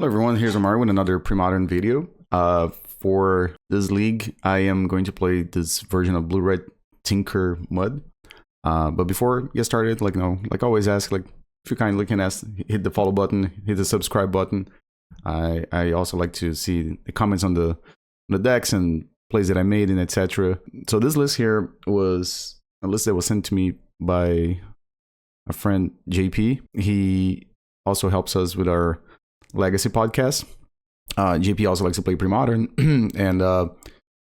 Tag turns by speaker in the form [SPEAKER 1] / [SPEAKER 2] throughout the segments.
[SPEAKER 1] Hello everyone, here's Omar with another Premodern video. For this league, I am going to play this version of Blue-Red Tinker Mud. But before we get started, like I always ask, if you kindly can hit the follow button, hit the subscribe button. I also like to see the comments on the decks and plays that I made and etc. So this list here was a list that was sent to me by a friend, JP. He also helps us with our Legacy podcast. JP also likes to play Premodern, and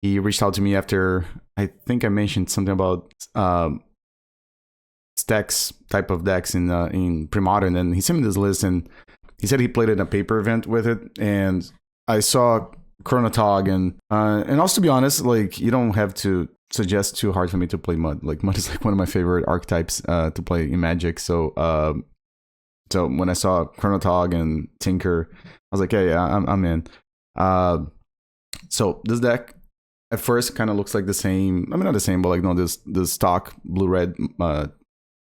[SPEAKER 1] he reached out to me after I think I mentioned something about stacks type of decks in Premodern, and he sent me this list, and he said he played in a paper event with it, and I saw Chronatog, and also, to be honest, you don't have to suggest too hard for me to play Mud. Mud is one of my favorite archetypes to play in Magic, so when I saw Chronatog and Tinker, I was like, hey, I'm in. So this deck at first kind of looks like the same. I mean, not the same, but this stock blue-red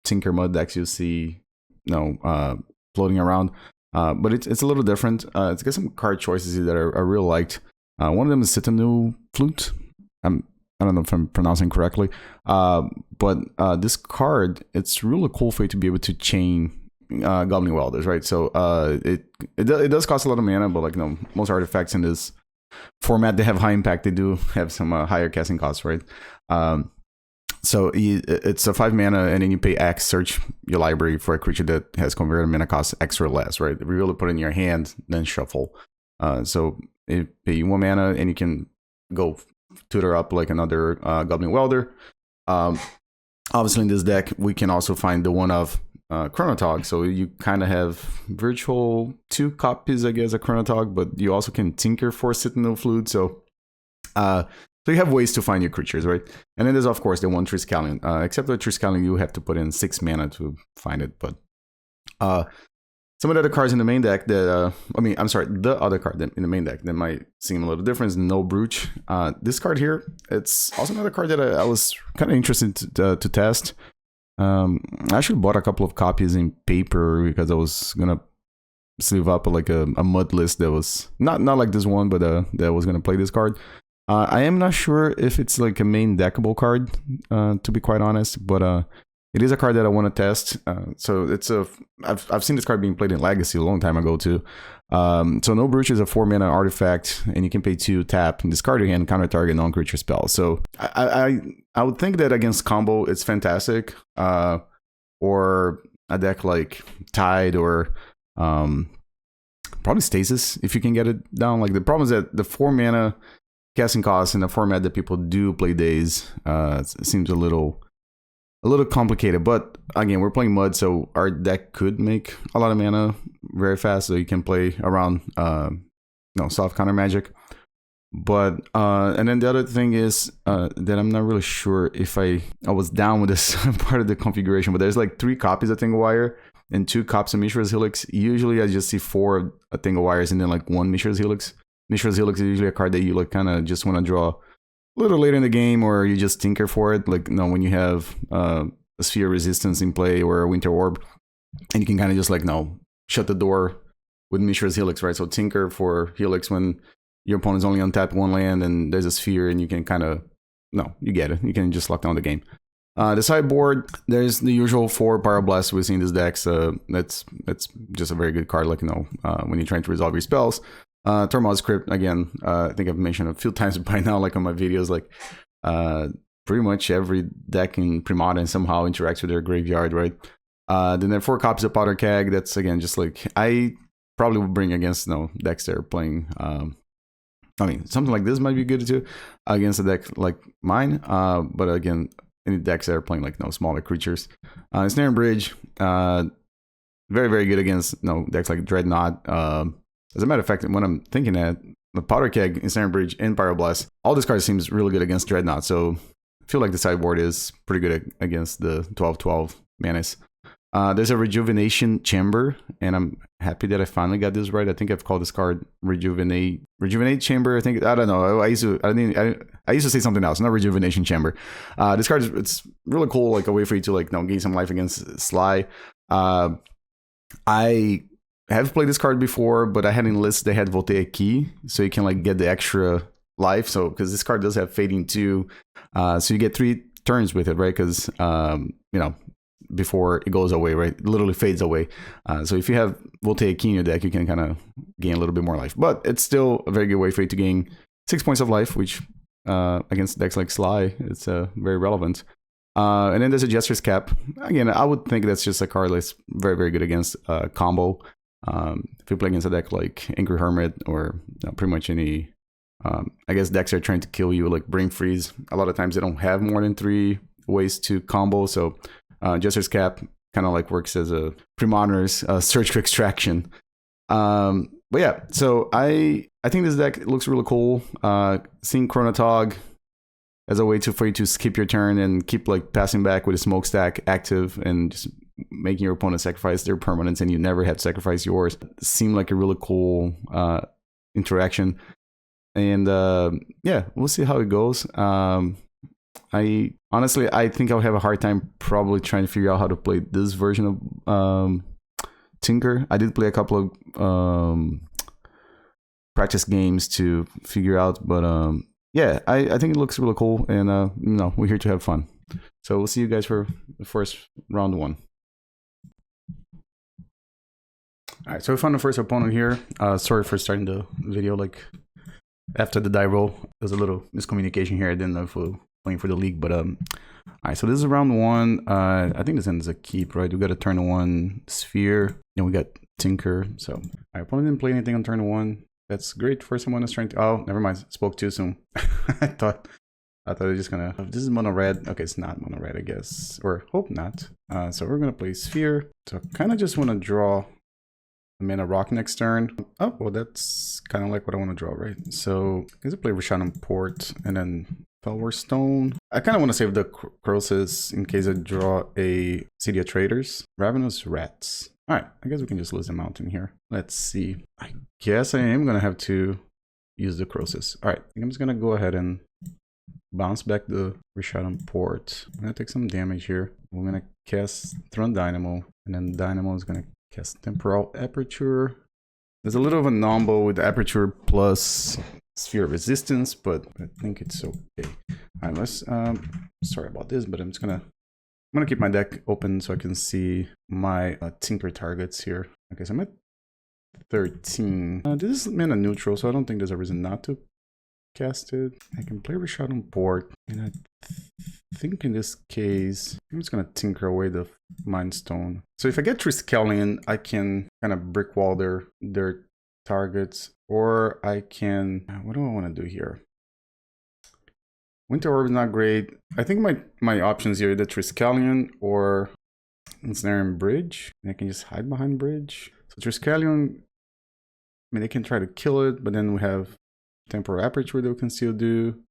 [SPEAKER 1] Tinker Mud decks you see, floating around. But it's a little different. It's got some card choices that I really liked. One of them is Citanul Flute. I don't know if I'm pronouncing correctly. But this card, it's really cool for you to be able to chain Goblin Welders, right? So it does cost a lot of mana, but most artifacts in this format, they have high impact. They do have some higher casting costs, right? So it's a 5 mana, and then you pay X, search your library for a creature that has converted mana cost X or less, right? You really put it in your hand, then shuffle. So you pay 1 mana, and you can go tutor up another Goblin Welder. Obviously, in this deck, we can also find the one of Chronatog, so you kind of have virtual 2 copies, I guess, of Chronatog, but you also can tinker for Citanul Flute, so you have ways to find your creatures, right? And then there's, of course, the one Triskelion. Except with Triskelion, you have to put in 6 mana to find it, but some of the other cards in the main deck that, the other card in the main deck that might seem a little different is Null Brooch. This card here, it's also another card that I was kind of interested to test. I actually bought a couple of copies in paper because I was gonna sleeve up a mud list that was not like this one, but that was gonna play this card. I am not sure if it's a main deckable card, to be quite honest, but it is a card that I want to test. So I've seen this card being played in Legacy a long time ago too. So Null Brooch is a 4 mana artifact, and you can pay 2, tap, and discard your hand, counter target non-creature spell. So I would think that against combo it's fantastic, or a deck like Tide or probably Stasis if you can get it down. The problem is that the 4 mana casting cost in the format that people do play Daze seems a little complicated, but again, we're playing Mud, so our deck could make a lot of mana very fast, so you can play around soft counter magic. But and then the other thing is that I'm not really sure if I was down with this part of the configuration, but there's 3 copies of Tangle Wire and 2 copies of Mishra's Helix. Usually I just see 4 Tangle Wires and then 1 Mishra's Helix. Mishra's Helix is usually a card that you kind of just want to draw a little later in the game, or you just tinker for it, when you have a Sphere Resistance in play or a Winter Orb, and you can kind of just shut the door with Mishra's Helix, right? So tinker for Helix when your opponent's only untapped 1 land and there's a Sphere, and you can you get it. You can just lock down the game. The sideboard, there's the usual 4 Pyroblast we see in this deck, so that's just a very good card, when you're trying to resolve your spells. Tormod's Crypt, again, I think I've mentioned a few times by now, on my videos, pretty much every deck in Premodern somehow interacts with their graveyard, right? Then there are 4 copies of Powder Keg. That's, again, just I probably would bring against, decks that are playing, something like this might be good too, against a deck like mine, but again, any decks that are playing, smaller creatures. Ensnaring Bridge, very, very good against, decks like Dreadnought. As a matter of fact, when I'm thinking that the Powder Keg, Ensnaring Bridge, and Pyroblast, all this card seems really good against Dreadnought. So I feel like the sideboard is pretty good against the 12/12 Menace. There's a Rejuvenation Chamber, and I'm happy that I finally got this right. I think I've called this card Rejuvenate Chamber. I don't know. I used to say something else, not Rejuvenation Chamber. This card it's really cool, a way for you to gain some life against Sly. I I have played this card before, but I had in lists they had Voltaic Key, so you can like get the extra life. So because this card does have Fading too, so you get 3 turns with it, right? Because you know, before it goes away, right? It literally fades away. So if you have Voltaic Key in your deck, you can kind of gain a little bit more life. But it's still a very good way for you to gain 6 points of life, which against decks like Sly, it's very relevant. And then there's a Jester's Cap. Again, I would think that's just a card that's very, very good against combo. If you play against a deck like Angry Hermit or pretty much any, I guess decks are trying to kill you, like Brain Freeze. A lot of times they don't have more than 3 ways to combo. So Jester's Cap kind of like works as a Premodern's search for extraction. But yeah, so I think this deck looks really cool. Seeing Chronatog as a way for you to skip your turn and keep like passing back with a Smokestack active and just making your opponent sacrifice their permanents and you never have to sacrifice yours seemed like a really cool interaction. And yeah, we'll see how it goes. I honestly think I'll have a hard time probably trying to figure out how to play this version of Tinker. I did play a couple of practice games to figure out, but yeah, I think it looks really cool, and we're here to have fun. So we'll see you guys for the first round 1. All right, so we found the first opponent here. Sorry for starting the video like after the die roll. There's a little miscommunication here. I didn't know if we were playing for the league, but all right, so this is round 1. I think this ends a keep, right? We got a turn 1 sphere, and we got Tinker. So our opponent didn't play anything on turn 1. That's great for someone that's trying to. Oh, never mind. Spoke too soon. I thought it was just gonna. This is mono red. Okay, it's not mono red, I guess, or hope not. So we're gonna play sphere. So kind of just want to draw a mana rock next turn. Oh, well, that's kind of like what I want to draw, right? So I guess I play Rishadan Port and then Fellwar Stone. I kind of want to save the Crosis in case I draw a City of Traitors. Ravenous Rats. All right, I guess we can just lose a mountain here. Let's see. I guess I am going to have to use the Crosis. All right, I think I'm just going to go ahead and bounce back the Rishadan Port. I'm going to take some damage here. We're going to cast Thran Dynamo, and then Dynamo is going to cast Temporal Aperture. There's a little of a nombo with Aperture plus Sphere of Resistance, but I think it's okay. All right, let's, sorry about this, but I'm gonna keep my deck open so I can see my Tinker targets here. Okay, so I'm at 13. This is mana neutral, so I don't think there's a reason not to cast it. I can play Rishadan Port, and I think in this case, I'm just gonna tinker away the Mind Stone. So if I get Triskelion, I can kind of brick wall their targets, or I can. What do I want to do here? Winter Orb is not great. I think my options here are the Triskelion or Ensnaring Bridge. And I can just hide behind Bridge. So Triskelion, I mean, they can try to kill it, but then we have Temporal Aperture that we can still do.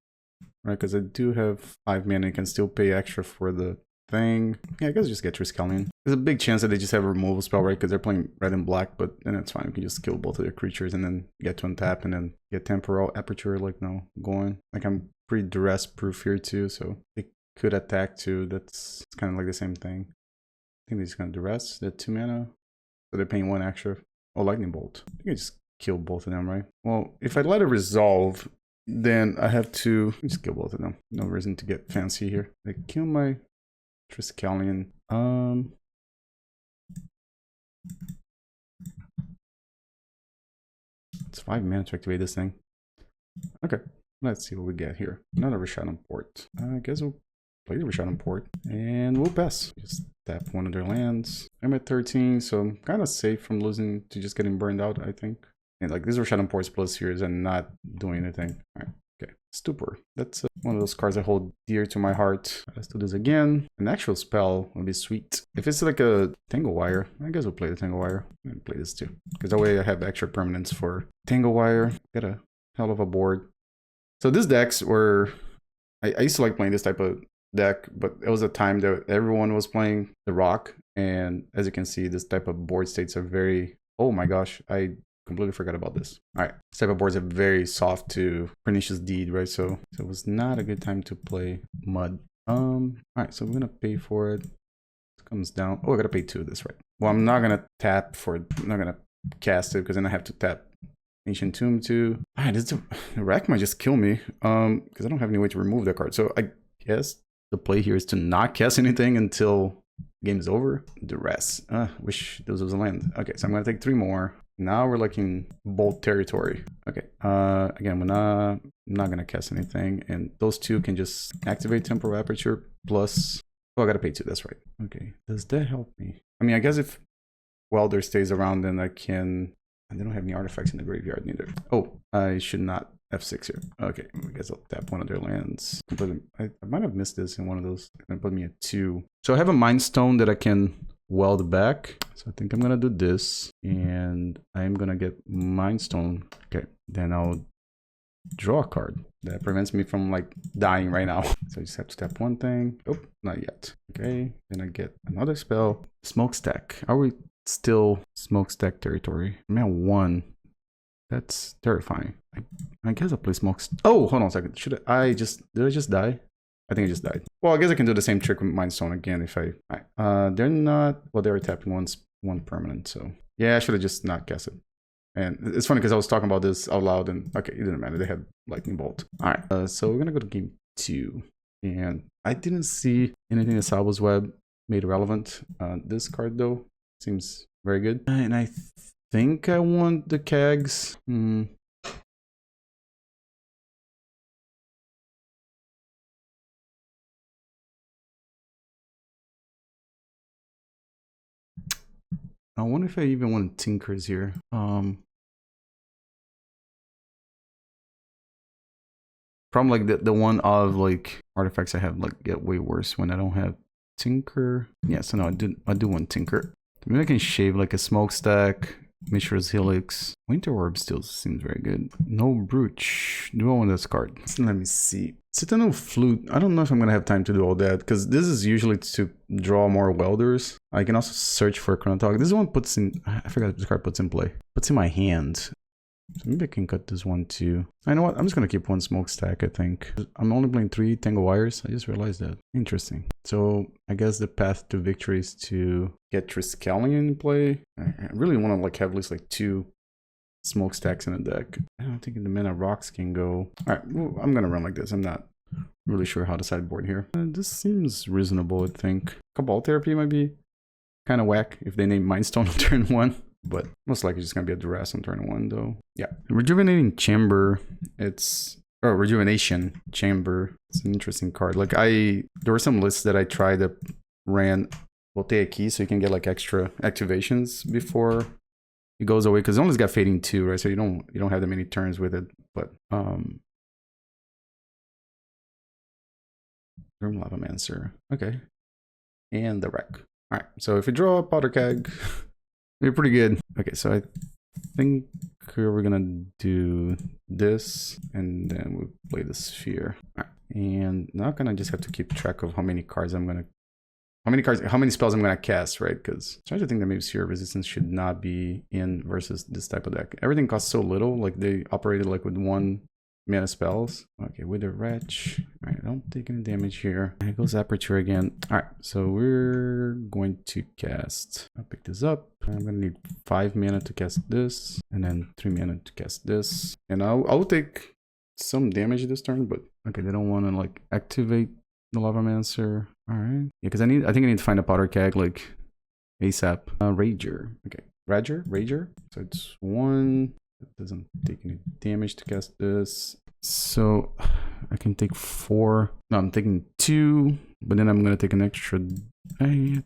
[SPEAKER 1] Right, because I do have 5 mana, I can still pay extra for the thing. Yeah, I guess just get Triskelion. There's a big chance that they just have a removal spell, right? Because they're playing red and black, but then it's fine. We can just kill both of their creatures and then get to untap and then get Temporal Aperture, like, no, going. Like, I'm pretty duress proof here too, so they could attack too. It's kind of like the same thing. I think they're just gonna duress. They're 2 mana, so they're paying 1 extra. Oh, Lightning Bolt. I think I just kill both of them, right? Well, if I let it resolve, then I have to just kill both of them. No reason to get fancy here. I kill my Triskelion. It's 5 mana to activate this thing. Okay, let's see what we get here. Another Rishadan Port. I guess we'll play the Rishadan Port and we'll pass. Just tap one of their lands. I'm at 13, so I'm kind of safe from losing to just getting burned out, I think. And like these Rishadan Ports plus here and not doing anything. All right. Okay, Stupor. That's one of those cards I hold dear to my heart. Let's do this again. An actual spell would be sweet. If it's like a Tangle Wire, I guess we'll play the Tangle Wire. I'm gonna play this too. Because that way I have extra permanents for Tangle Wire. Got a hell of a board. So these decks were... I used to like playing this type of deck, but it was a time that everyone was playing the Rock. And as you can see, this type of board states are very... Oh my gosh, I completely forgot about this. All right, this type of boards are very soft to Pernicious Deed, right? So it was not a good time to play Mud. All right, so we're gonna pay for it. It comes down. Oh, I gotta pay 2 of this, right? Well, I'm not gonna tap for it. I'm not gonna cast it because then I have to tap Ancient Tomb too. The wreck might just kill me because I don't have any way to remove that card. So I guess the play here is to not cast anything until the game is over. The rest. Wish this was a land. Okay, so I'm gonna take 3 more. Now we're like in bolt territory. Okay. Again, I'm not gonna cast anything, and those 2 can just activate Temporal Aperture plus. Oh, I gotta pay 2. That's right. Okay. Does that help me? I mean, I guess if Welder stays around, then I can. They don't have any artifacts in the graveyard neither. Oh, I should not F6 here. Okay, I guess I'll tap one of their lands. I might have missed this in one of those. And put me at 2. So I have a Mind Stone that I can weld back. So I think I'm gonna do this, and I'm gonna get Mind Stone. Okay, then I'll draw a card that prevents me from like dying right now. So I just have to tap one thing. Oh, not yet. Okay, then I get another spell. Smokestack. Are we still Smokestack territory? I'm at 1. That's terrifying. I guess I'll play Smokestack. Oh, hold on a second. Did I just die? I think I just died. Well, I guess I can do the same trick with Mind Stone again if I... they're not... Well, they were tapping one permanent, so... Yeah, I should have just not guessed it. And it's funny because I was talking about this out loud and... Okay, it didn't matter. They had Lightning Bolt. Alright, so we're gonna go to game 2. And I didn't see anything that Tsabo's Web made relevant. This card, though, seems very good. And I think I want the kegs. I wonder if I even want Tinkers here. Problem like the one of like artifacts I have like get way worse when I don't have Tinker. Yeah, so no, I do want Tinker. Maybe I can shave like a Smokestack, Mishra's Helix. Winter Orb still seems very good. Null Brooch. Do I want this card? Let me see. Citanul Flute. I don't know if I'm gonna have time to do all that because this is usually to draw more welders. I can also search for Chronatog. This one puts in. I forgot what this card puts in play. Puts in my hand. So maybe I can cut this one too. I know what? I'm just gonna keep one Smokestack, I think. I'm only playing 3 Tangle Wires. I just realized that. Interesting. So I guess the path to victory is to get Triskelion in play. I really want to like have at least like 2 Smokestacks in the deck. I don't think the mana rocks can go. Alright, well, I'm gonna run like this. I'm not really sure how to sideboard here. This seems reasonable, I think. Cabal Therapy might be kind of whack if they name Mind Stone on turn 1. But most likely just gonna be a duress on turn 1 though. Yeah. Rejuvenating Chamber. Rejuvenation Chamber. It's an interesting card. Like there were some lists that I tried that ran Voltaic Key so you can get like extra activations before it goes away. Because it only's got Fading 2, right? So you don't have that many turns with it. But Room Lavamancer. Okay. And the wreck. Alright, so if you draw a Powder Keg, you're pretty good. Okay, so I think we're gonna do this, and then we'll play the Sphere. All right. And now I'm gonna just have to keep track of how many spells I'm gonna cast, right? Because I'm trying to think that maybe Sphere Resistance should not be in versus this type of deck. Everything costs so little, like they operated like with 1 mana spells. Okay, with a wretch. Alright, I don't take any damage here. Here goes Aperture again. Alright, so we're going to cast. I'll pick this up. I'm gonna need 5 mana to cast this, and then 3 mana to cast this. And I'll take some damage this turn, but okay, they don't want to like activate the Lavamancer. Alright. Yeah, because I think I need to find a Powder Keg like ASAP. Rager. Okay. Rager. So it's 1. It doesn't take any damage to cast this. So I can take 4. No, I'm taking 2, but then I'm gonna take an extra. I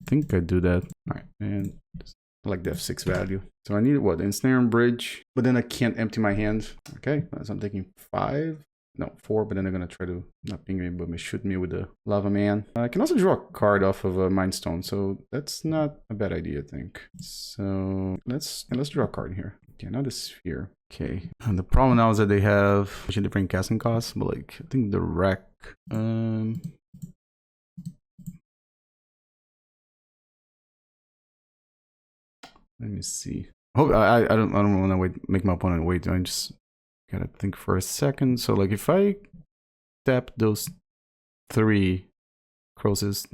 [SPEAKER 1] think I do that. Alright, and I like the F6 value. So I need what? Ensnaring Bridge, but then I can't empty my hand. Okay, so I'm taking 5. No, 4, but then they're gonna try to not ping me, but shoot me with the Lava Man. I can also draw a card off of a Mind Stone, so that's not a bad idea, I think. So let's draw a card here. Okay, now the Sphere. Okay, and the problem now is that they have different casting costs, but like I think the wreck. Let me see. Hope I don't want to make my opponent wait. I just gotta think for a second. So like if I tap those 3 Crosis,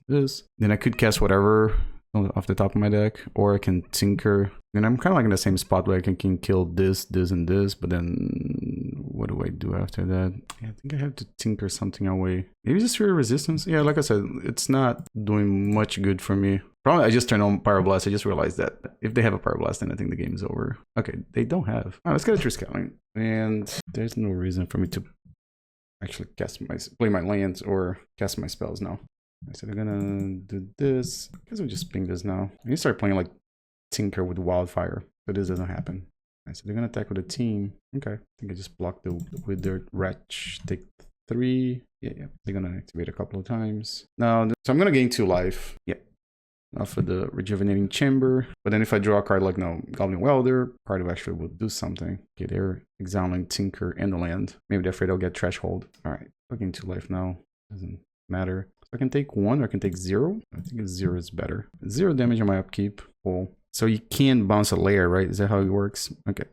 [SPEAKER 1] this, then I could cast whatever off the top of my deck, or I can tinker. And I'm kind of like in the same spot where I can kill this, this, and this, but then what do I do after that? Yeah, I think I have to tinker something away. Maybe just Sphere of Resistance? Yeah, like I said, it's not doing much good for me. Probably I just turned on Pyroblast. I just realized that if they have a Pyroblast, then I think the game is over. Okay, they don't have. All right, let's get a Triskelion. And there's no reason for me to actually play my lands or cast my spells now. So they're gonna do this. I guess we'll just ping this now. I need to start playing like Tinker with Wildfire, but this doesn't happen. So they're gonna attack with a team. Okay, I think I just blocked the Withered Wretch. Take 3. Yeah. They're gonna activate a couple of times. Now, so I'm gonna gain 2 life. Yeah. For the Rejuvenating Chamber. But then if I draw a card like Goblin Welder, part of actually will do something. Okay, they're exiling Tinker and the land. Maybe they're afraid I'll get Threshold. Alright, I'll gain 2 life now. Doesn't matter. So I can take 1 or I can take 0. I think 0 is better. 0 damage on my upkeep. Cool. So you can bounce a layer, right? Is that how it works? Okay.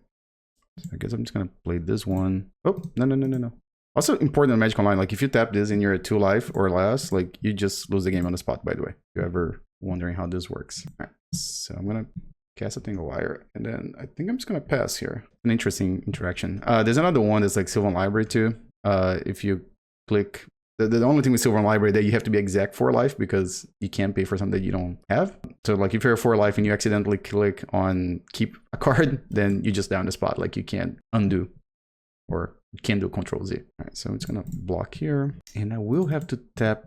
[SPEAKER 1] So I guess I'm just gonna play this one. Oh, no. Also important in Magic Online, like if you tap this and you're at 2 life or less, like you just lose the game on the spot, by the way. If you're ever wondering how this works. All right, so I'm gonna cast a Tangle Wire, and then I think I'm just gonna pass here. An interesting interaction. There's another one that's like Sylvan Library too. If you click, the only thing with Sylvan Library that you have to be exact 4 life because you can't pay for something that you don't have. So like if you're 4 life and you accidentally click on keep a card, then you just down the spot. Like you can't undo or you can't do Control Z. All right, so I'm just gonna block here, and I will have to tap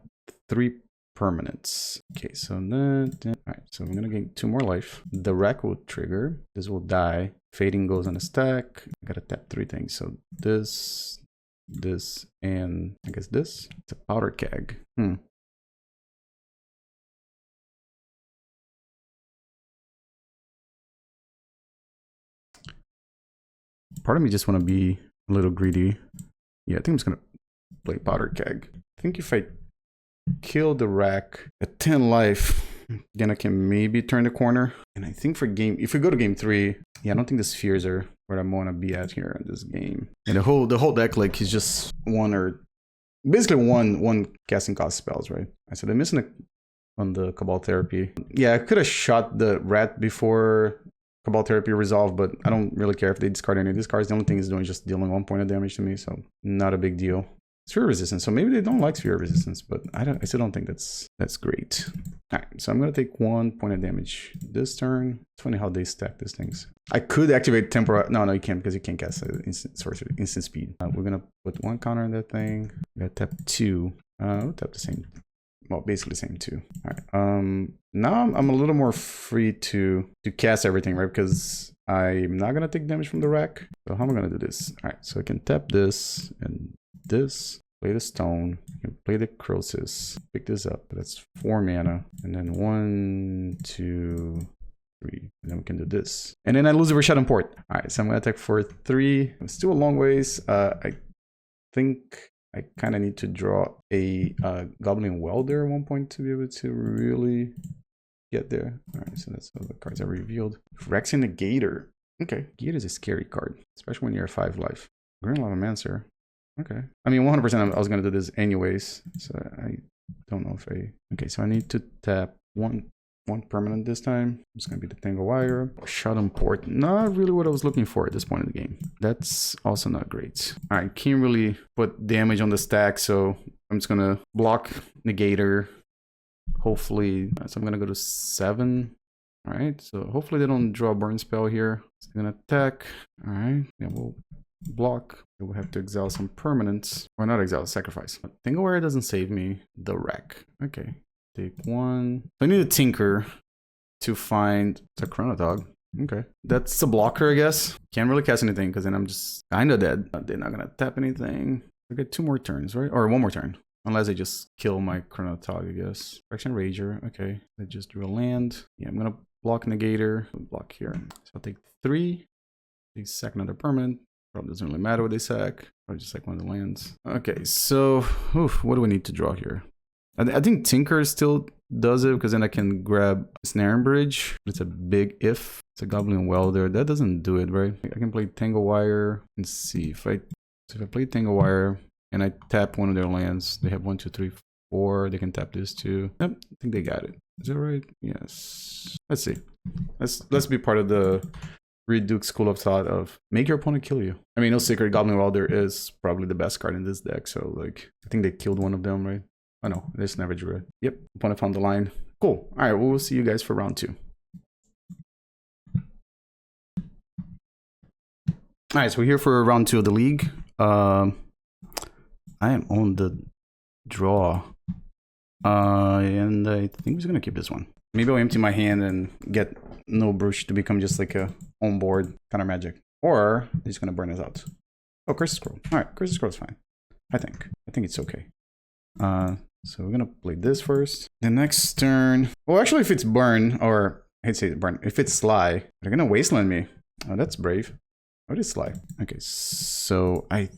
[SPEAKER 1] 3 permanents. Okay, so that, all right, so I'm gonna gain 2 more life. The Wreck will trigger. This will die. Fading goes on a stack. I gotta tap 3 things. So this, and I guess this. It's a Powder Keg. Part of me just want to be a little greedy. Yeah, I think I'm just gonna play Powder Keg. I think if I kill the Rack at 10 life, then I can maybe turn the corner. And I think for if we go to game 3, yeah, I don't think the spheres are where I'm gonna be at here in this game. And the whole deck like is just basically one casting cost spells, right? So they're missing on the Cabal Therapy. Yeah, I could have shot the Rat before Cabal Therapy resolved, but I don't really care if they discard any of these cards. The only thing it's doing is just dealing 1 point of damage to me, so not a big deal. Sphere Resistance, so maybe they don't like Sphere Resistance, but I still don't think that's great. All right, so I'm gonna take 1 point of damage this turn. It's funny how they stack these things. I could activate Temporal. No, you can't because you can't cast instant sorcery, instant speed. We're gonna put 1 counter on that thing. We gotta tap 2. We'll tap the same. Well, basically the same 2. All right. Now I'm a little more free to cast everything, right? Because I'm not gonna take damage from the Rack. So how am I gonna do this? All right, so I can tap this and this, play the stone, you can play the Crosis, pick this up. That's 4 mana, and then 1, 2, 3, and then we can do this. And then I lose the Rishadan Port. All right, so I'm gonna attack for 3. It's still a long ways. I think I kind of need to draw a Goblin Welder at one point to be able to really get there. All right, so that's all the cards I revealed. Rexing the Gator. Okay, Gator is a scary card, especially when you're 5 life. Green Lavamancer. Okay. I mean, 100% I was going to do this anyways, so I don't know if okay, so I need to tap one permanent this time. It's going to be the Tangle Wire. Rishadan Port. Not really what I was looking for at this point in the game. That's also not great. All right, can't really put damage on the stack, so I'm just going to block Negator. Hopefully, so I'm going to go to 7. All right, so hopefully they don't draw a burn spell here. So they're going to attack. All right, yeah, we'll block. We'll have to exile some permanents. Or not exile, sacrifice. Tangle Wire doesn't save me. The Wreck. Okay. Take 1. So I need a Tinker to find the Chronatog. Okay. That's a blocker, I guess. Can't really cast anything because then I'm just kind of dead. They're not going to tap anything. I get 2 more turns, right? Or 1 more turn. Unless I just kill my Chronatog, I guess. Fraction Rager. Okay. I just drew a land. Yeah, I'm going to block Negator. Block here. So I'll take 3. They sack another permanent. Probably doesn't really matter what they sack. Or just like one of the lands. Okay, so what do we need to draw here? I think Tinker still does it because then I can grab Ensnaring Bridge. It's a big if. It's a Goblin Welder. That doesn't do it, right? I can play Tangle Wire and see if I play Tangle Wire and I tap one of their lands. They have 1, 2, 3, Or they can tap this too. Yep, I think they got it. Is that right? Yes. Let's see. Let's be part of the Reduke school of thought of make your opponent kill you. I mean, no secret, Goblin Welder is probably the best card in this deck. So like, I think they killed one of them, right? Oh no, they just never drew it. Yep, opponent found the line. Cool. All right, well, we'll see you guys for round 2. All right, so we're here for round 2 of the league. I am on the draw. And I think we're gonna keep this one. Maybe I'll empty my hand and get Null Brooch to become just like a on-board counter magic. Or they're just gonna burn us out. Oh, Curse Scroll. Alright, Curse Scroll is fine. I think it's okay. So we're gonna play this first. The next turn. Well, actually, if it's burn, or I hate to say burn, if it's Sly, they're gonna wasteland me. Oh, that's brave. What is Sly? Okay, so I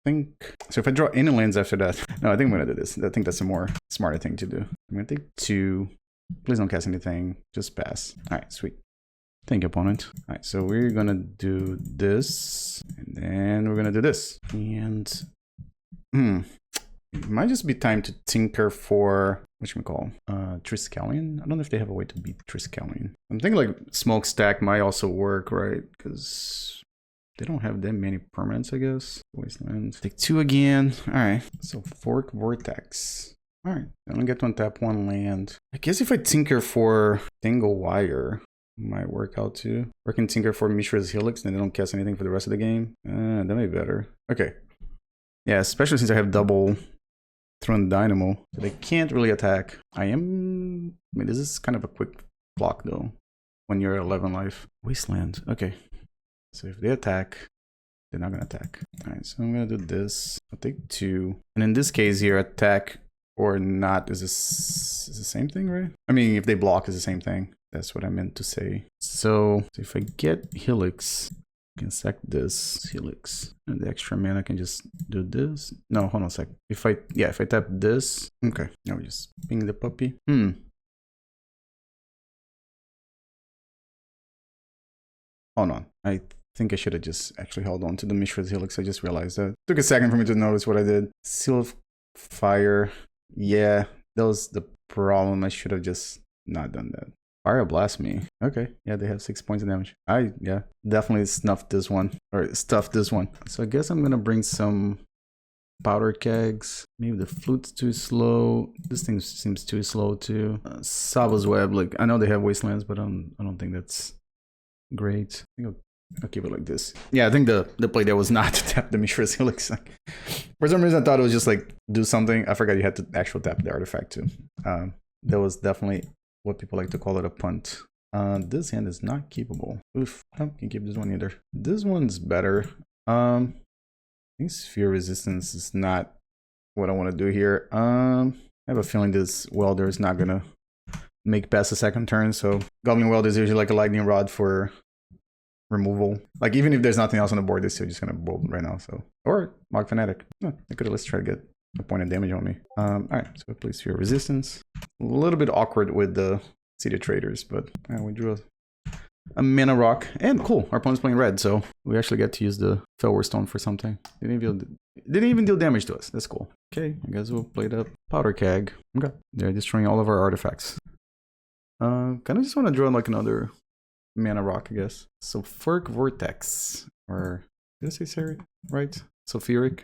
[SPEAKER 1] think so. If I draw any lands after that, no, I think I'm gonna do this. I think that's a more smarter thing to do. I'm gonna take 2. Please don't cast anything. Just pass. All right, sweet. Thank you, opponent. All right, so we're gonna do this, and then we're gonna do this, and it might just be time to tinker for whatchamacall, Triskelion. I don't know if they have a way to beat Triskelion. I'm thinking like Smokestack might also work, right? Because they don't have that many permanents, I guess. Wasteland. Take 2 again. All right. So Fork Vortex. All right. I only get to untap 1 land. I guess if I tinker for Tangle Wire, might work out too. Or I can tinker for Mishra's Helix, and then they don't cast anything for the rest of the game. That may be better. Okay. Yeah, especially since I have double Thran Dynamo. So they can't really attack. I mean, this is kind of a quick block though. When you're at 11 life. Wasteland. Okay. So if they attack, they're not gonna attack. Alright, so I'm gonna do this. I'll take 2. And in this case here, attack or not is the same thing, right? I mean, if they block is the same thing. That's what I meant to say. So if I get Helix, I can sack this Helix. And the extra mana I can just do this. No, hold on a sec. If I tap this, okay. Now we just ping the puppy. Hold on. I think I should have just actually held on to the Mishra's Helix. I just realized that. Took a second for me to notice what I did. Seal of Fire. Yeah, that was the problem. I should have just not done that. Pyroblast me. Okay, yeah, they have 6 points of damage. Yeah, definitely snuffed this one. Or stuffed this one. So I guess I'm gonna bring some Powder Kegs. Maybe the Flute's too slow. This thing seems too slow too. Tsabo's Web, like, I know they have Wastelands, but I don't think that's great. I think I'll keep it like this. Yeah, I think the play there was not to tap the Mishra's Helix. For some reason, I thought it was just like do something. I forgot you had to actually tap the artifact too. That was definitely what people like to call it a punt. This hand is not keepable. Oof, I can't keep this one either. This one's better. I think Sphere Resistance is not what I want to do here. I have a feeling this Welder is not gonna make past the second turn, so Goblin Welder is usually like a lightning rod for removal. Like, even if there's nothing else on the board, they're still just gonna bolt right now. So, or Mog Fanatic. I could at least try to get a point of damage on me. Alright, so I play Sphere Resistance. A little bit awkward with the City of Traitors, but we drew a mana rock. And cool, our opponent's playing red, so we actually get to use the Fellwar Stone for something. Didn't even deal damage to us. That's cool. Okay, I guess we'll play the Powder Keg. Okay, they're destroying all of our artifacts. Kind of just want to draw like another mana rock, I guess. So Fork Vortex, or did I say right? Sulfuric.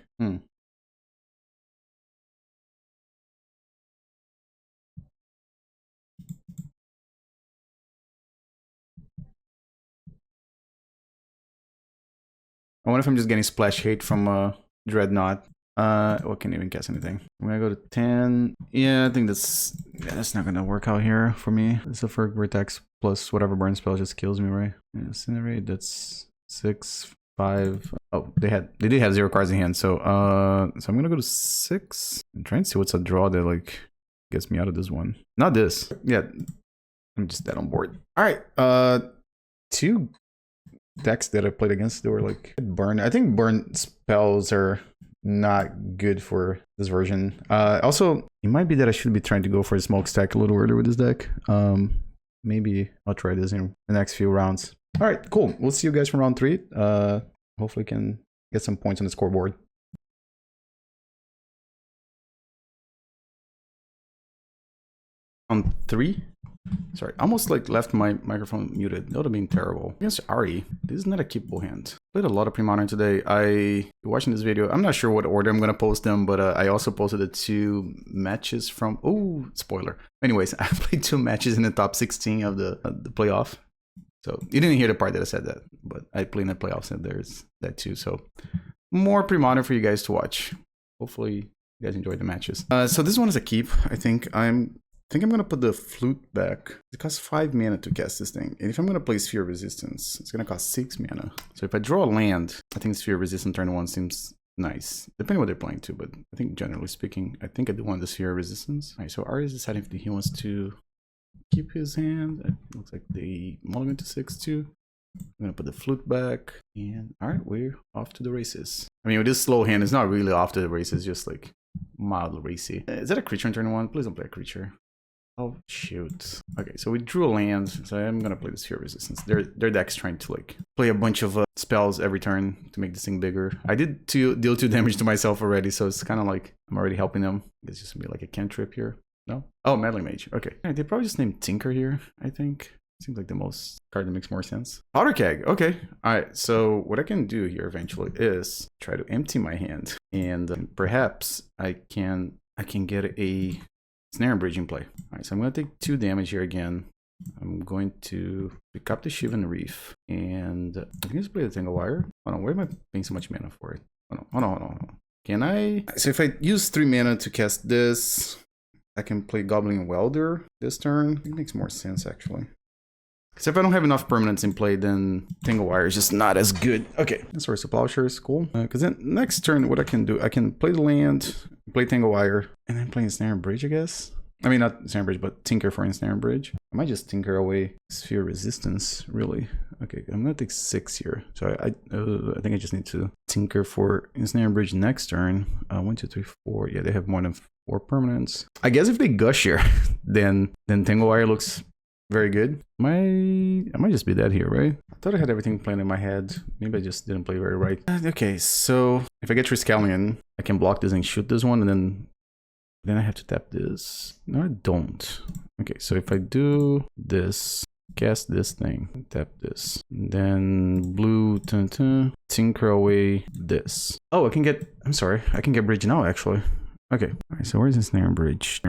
[SPEAKER 1] I wonder if I'm just getting splash hate from Dreadnought. Well, can't even cast anything. I'm gonna go to 10. Yeah, I think that's not gonna work out here for me. It's a Fork Vortex plus whatever burn spell just kills me, right? Yeah, Incinerate, that's 6, 5. Oh, they did have 0 cards in hand, so so I'm gonna go to 6. I'm trying to see what's a draw that like gets me out of this one. Not this. Yeah, I'm just dead on board. Alright, 2 decks that I played against, they were like burn. I think burn spells are not good for this version. Also, it might be that I should be trying to go for a Smokestack a little earlier with this deck. Maybe I'll try this in the next few rounds. All right, cool. We'll see you guys from round 3. Hopefully can get some points on the scoreboard. on 3. Sorry, almost like left my microphone muted. That would have been terrible. Against Ari, this is not a keepable hand. Played a lot of Premodern today. Watching this video, I'm not sure what order I'm going to post them, but I also posted the 2 matches from... Oh, spoiler. Anyways, I played 2 matches in the top 16 of the playoff. So you didn't hear the part that I said that, but I played in the playoffs and there's that too. So more Premodern for you guys to watch. Hopefully you guys enjoyed the matches. So this one is a keep. I think I'm gonna put the flute back. It costs 5 mana to cast this thing. And if I'm gonna play Sphere of Resistance, it's gonna cost 6 mana. So if I draw a land, I think Sphere of Resistance turn 1 seems nice. Depending on what they're playing too, but I think generally speaking, I think I do want the Sphere of Resistance. Alright, so Ari is deciding if he wants to keep his hand. It looks like they mulligan to 6-2. I'm gonna put the flute back. And alright, we're off to the races. I mean, with this slow hand, it's not really off to the races, just like mildly racy. Is that a creature in turn 1? Please don't play a creature. Oh shoot. Okay, so we drew a land, so I'm gonna play the Sphere of Resistance. Their deck's trying to like play a bunch of spells every turn to make this thing bigger. I did deal 2 damage to myself already, so it's kind of like I'm already helping them. It's just gonna be like a cantrip here. No? Oh, Meddling Mage. Okay. Yeah, they probably just named Tinker here, I think. Seems like the most card that makes more sense. Powder Keg. Okay. Alright, so what I can do here eventually is try to empty my hand. And perhaps I can get a Ensnaring Bridge in play. Alright, so I'm going to take 2 damage here again. I'm going to pick up the Shivan Reef. And I can just play the Tangle Wire. Hold on, why am I paying so much mana for it? Hold on. Can I? So if I use 3 mana to cast this, I can play Goblin Welder this turn. It makes more sense actually. Because if I don't have enough permanents in play, then Tangle Wire is just not as good. Okay, Source of Plowshare is cool. Because then next turn, what I can do, I can play the land, play Tangle Wire, and then play Ensnaring Bridge, I guess. I mean, not Ensnaring Bridge, but Tinker for Ensnaring Bridge. I might just Tinker away Sphere Resistance, really. Okay, I'm going to take 6 here. So I think I just need to Tinker for Ensnaring Bridge next turn. 1, 2, 3, 4. Yeah, they have more than 4 permanents. I guess if they gush here, then Tangle Wire looks very good. I might just be dead here, right? I thought I had everything planned in my head. Maybe I just didn't play very right. Okay, so if I get Triskelion, I can block this and shoot this one, and then I have to tap this. No, I don't. Okay, so if I do this, cast this thing, tap this, then blue, tinker away this. Oh, I can get bridge now, actually. Okay, all right, so where's this Ensnaring Bridge?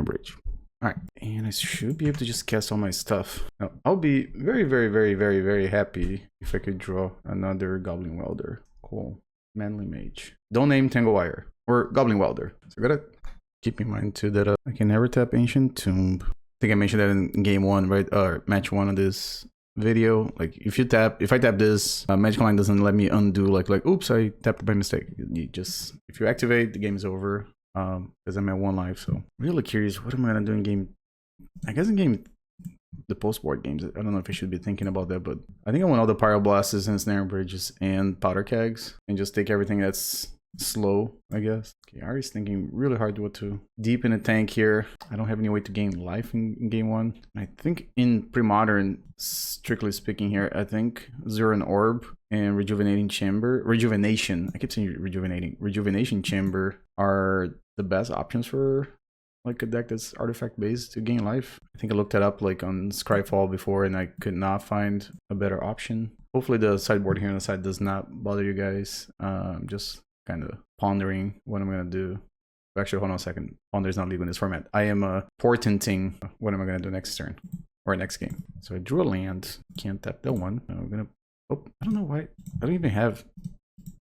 [SPEAKER 1] Alright, and I should be able to just cast all my stuff. Now, I'll be very, very, very, very, very happy if I could draw another Goblin Welder. Cool. Manly Mage. Don't name Tangle Wire. Or Goblin Welder. So I gotta keep in mind too that I can never tap Ancient Tomb. I think I mentioned that in game 1, right? Or match 1 of this video. Like, if I tap this, Magic Line doesn't let me undo, like, oops, I tapped it by mistake. If you activate, the game is over. Because I'm at 1 life, so really curious what am I gonna do in game. I guess in game the post-board games, I don't know if I should be thinking about that, but I think I want all the Pyroblasts and Ensnaring Bridges and Powder Kegs and just take everything that's slow, I guess. Okay, Ari's thinking really hard what to deepen the tank here. I don't have any way to gain life in game 1. I think in Premodern, strictly speaking here, I think Winter Orb and Rejuvenation Chamber, I keep saying Rejuvenation Chamber are the best options for like a deck that's artifact based to gain life. I think I looked that up like on Scryfall before and I could not find a better option. Hopefully the sideboard here on the side does not bother you guys. Just kind of pondering what I'm gonna do. Actually, hold on a second. Ponder's not legal in this format. I am portenting what am I gonna do next turn or next game. So I drew a land, can't tap that one. I'm gonna, oh, I don't know why. I don't even have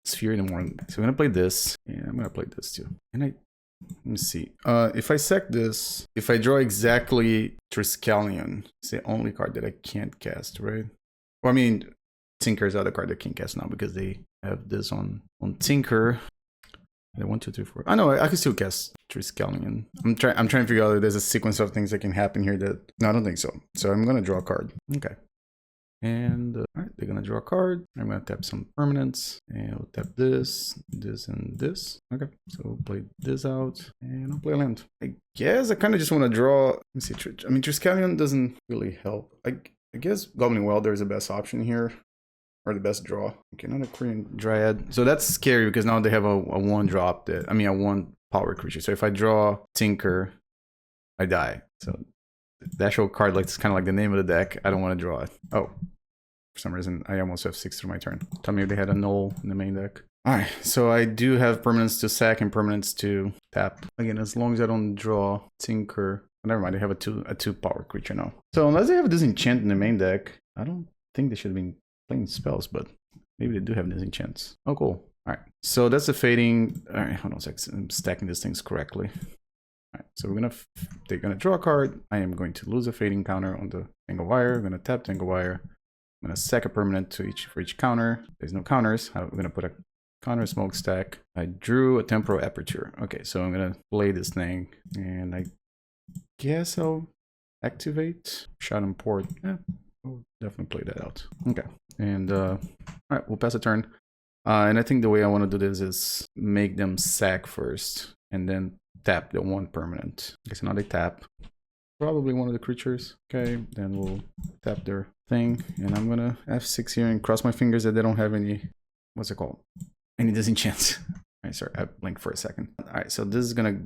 [SPEAKER 1] Sphere anymore. So I'm gonna play this, and I'm gonna play this too. And let me see. If I sack this, if I draw exactly Triskelion, it's the only card that I can't cast, right? Well, I mean, Tinker is the other card that can't cast now because they have this on Tinker. 1, 2, 3, 4. I know I can still cast Triskelion. I'm trying to figure out if there's a sequence of things that can happen here that no, I don't think so. So I'm gonna draw a card. Okay. And all right, they're gonna draw a card. I'm gonna tap some permanents, and we'll tap this, and this. Okay, so we'll play this out, and I'll play a land. I guess I kind of just want to draw. Let me see. I mean, Triskelion doesn't really help. I guess Goblin Welder is the best option here, or the best draw. Okay, not a Korean Dryad. So that's scary because now they have a 1-drop a 1 power creature. So if I draw Tinker, I die. So the actual card, like it's kind of like the name of the deck. I don't want to draw it. Oh, for some reason, I almost have 6 through my turn. Tell me if they had a null in the main deck. Alright, so I do have permanents to sack and permanents to tap. Again, as long as I don't draw Tinker. Oh, never mind, they have a 2 power creature now. So unless they have a disenchant in the main deck, I don't think they should have been playing spells, but maybe they do have disenchants. Oh, cool. Alright, so that's the fading. Alright, hold on a sec. I'm stacking these things correctly. Alright, so they're gonna draw a card. I am going to lose a fading counter on the Tangle Wire. I'm gonna tap Tangle Wire. I'm gonna sack a permanent for each counter. There's no counters. I'm gonna put a counter Smokestack. I drew a Temporal Aperture. Okay, so I'm gonna play this thing, and I guess I'll activate Rishadan Port. Yeah, we'll definitely play that out. Okay, and all right, we'll pass a turn. And I think the way I want to do this is make them sack first, and then tap the 1 permanent. Okay, so now they tap. Probably one of the creatures. Okay, then we'll tap their thing, and I'm gonna F6 here and cross my fingers that they don't have any, what's it called? Any disenchants. Alright, sorry, I blinked for a second. Alright, so this is gonna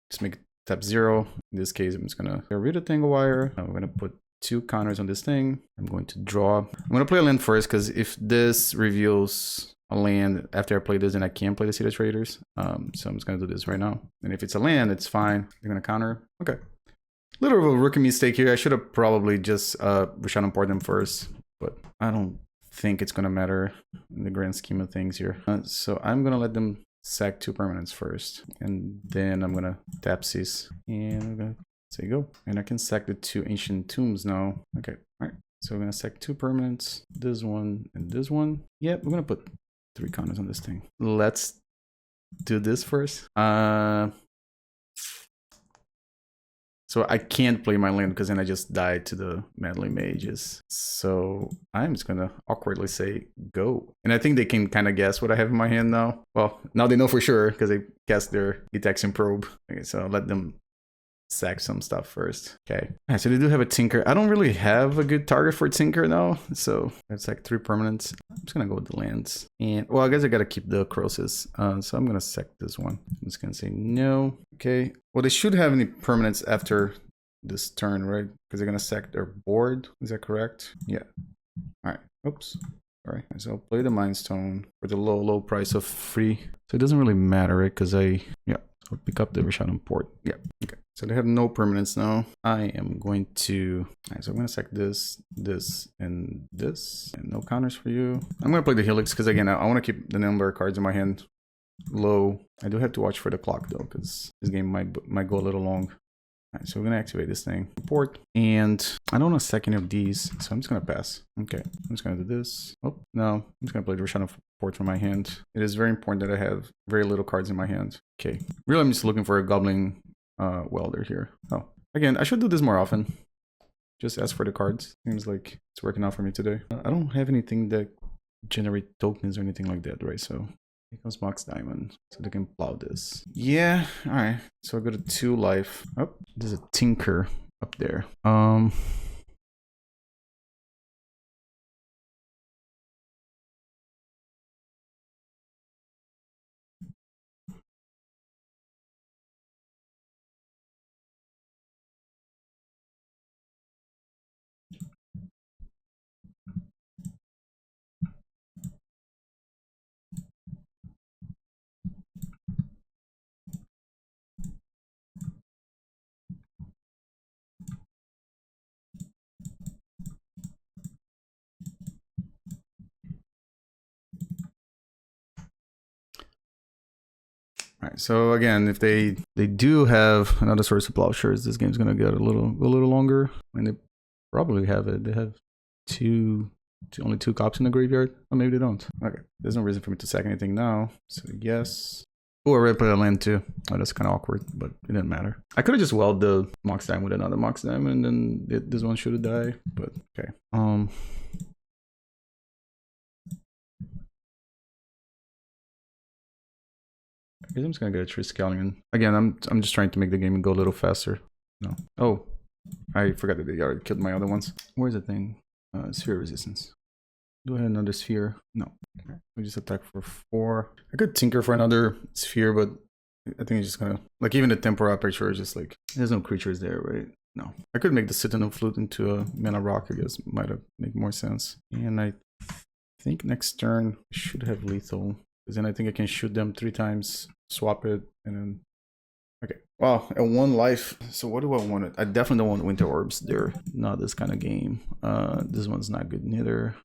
[SPEAKER 1] just make tap 0. In this case, I'm just gonna get rid of Tangle Wire. I'm gonna put 2 counters on this thing. I'm going to draw. I'm gonna play a land first, because if this reveals a land after I play this, then I can play the City of Traitors. So I'm just gonna do this right now. And if it's a land, it's fine. They're gonna counter. Okay. Little of a rookie mistake here. I should have probably just Rishadan Port them first, but I don't think it's gonna matter in the grand scheme of things here. So I'm gonna let them sack 2 permanents first, and then I'm gonna tap cease, and I'm gonna say go, and I can sack the 2 ancient tombs now. Okay, all right. So we're gonna sack 2 permanents, this one and this one. Yep, we're gonna put 3 counters on this thing. Let's do this first. So I can't play my land because then I just died to the Meddling Mages. So I'm just gonna awkwardly say go. And I think they can kind of guess what I have in my hand now. Well, now they know for sure because they cast their Detection Probe. Okay, so I'll let them sack some stuff first. Okay. Alright, so they do have a Tinker. I don't really have a good target for Tinker now. So that's like 3 permanents. I'm just gonna go with the lands. And well, I guess I gotta keep the Crosis. So I'm gonna sack this one. I'm just gonna say no. Okay. Well, they should have any permanents after this turn, right? Because they're gonna sack their board. Is that correct? Yeah. Alright. Oops. Sorry. So I'll play the Mind Stone for the low price of 3. So it doesn't really matter, right? Because I'll pick up the Rishadan Port. Yeah. Okay. So they have no permanents now. I am going to... Alright, so I'm going to sack this, and this. And no counters for you. I'm going to play the Helix because, again, I want to keep the number of cards in my hand low. I do have to watch for the clock, though, because this game might go a little long. Alright, so we're going to activate this thing. Port. And I don't want to sack any of these, so I'm just going to pass. Okay, I'm just going to do this. Oh, no. I'm just going to play the Rishadan Port from my hand. It is very important that I have very little cards in my hand. Okay. Really, I'm just looking for a Goblin Welder here. Oh, again, I should do this more often. Just ask for the cards. Seems like it's working out for me today. I don't have anything that generate tokens or anything like that, right? So here comes Mox Diamond, so they can plow this. Yeah, all right. So I go to 2 life. Oh, there's a Tinker up there. Alright, so again, if they do have another source of plowshares, this game's gonna get a little longer. And they probably have it. They have only 2 cops in the graveyard. Or maybe they don't. Okay, there's no reason for me to sack anything now. So yes. Oh, I already played a land too. Oh, that's kind of awkward, but it didn't matter. I could have just welded the Mox Diamond with another Mox Diamond, and then this one should have died. But okay. I guess I'm just gonna get a Triskelion. Again, I'm just trying to make the game go a little faster. No. Oh, I forgot that they already killed my other ones. Where's the thing? Sphere resistance. Do I have another sphere? No. Okay. We just attack for 4. I could tinker for another sphere, but I think it's just gonna, like, even the Temporal Aperture is just like, there's no creatures there, right? No. I could make the Citanul Flute into a mana rock, I guess. Might have make more sense. And I think next turn I should have lethal. Because then I think I can shoot them 3 times, swap it, and then... Okay. Wow, at 1 life. So what do I want? I definitely don't want Winter Orbs. They're not this kind of game. This one's not good neither.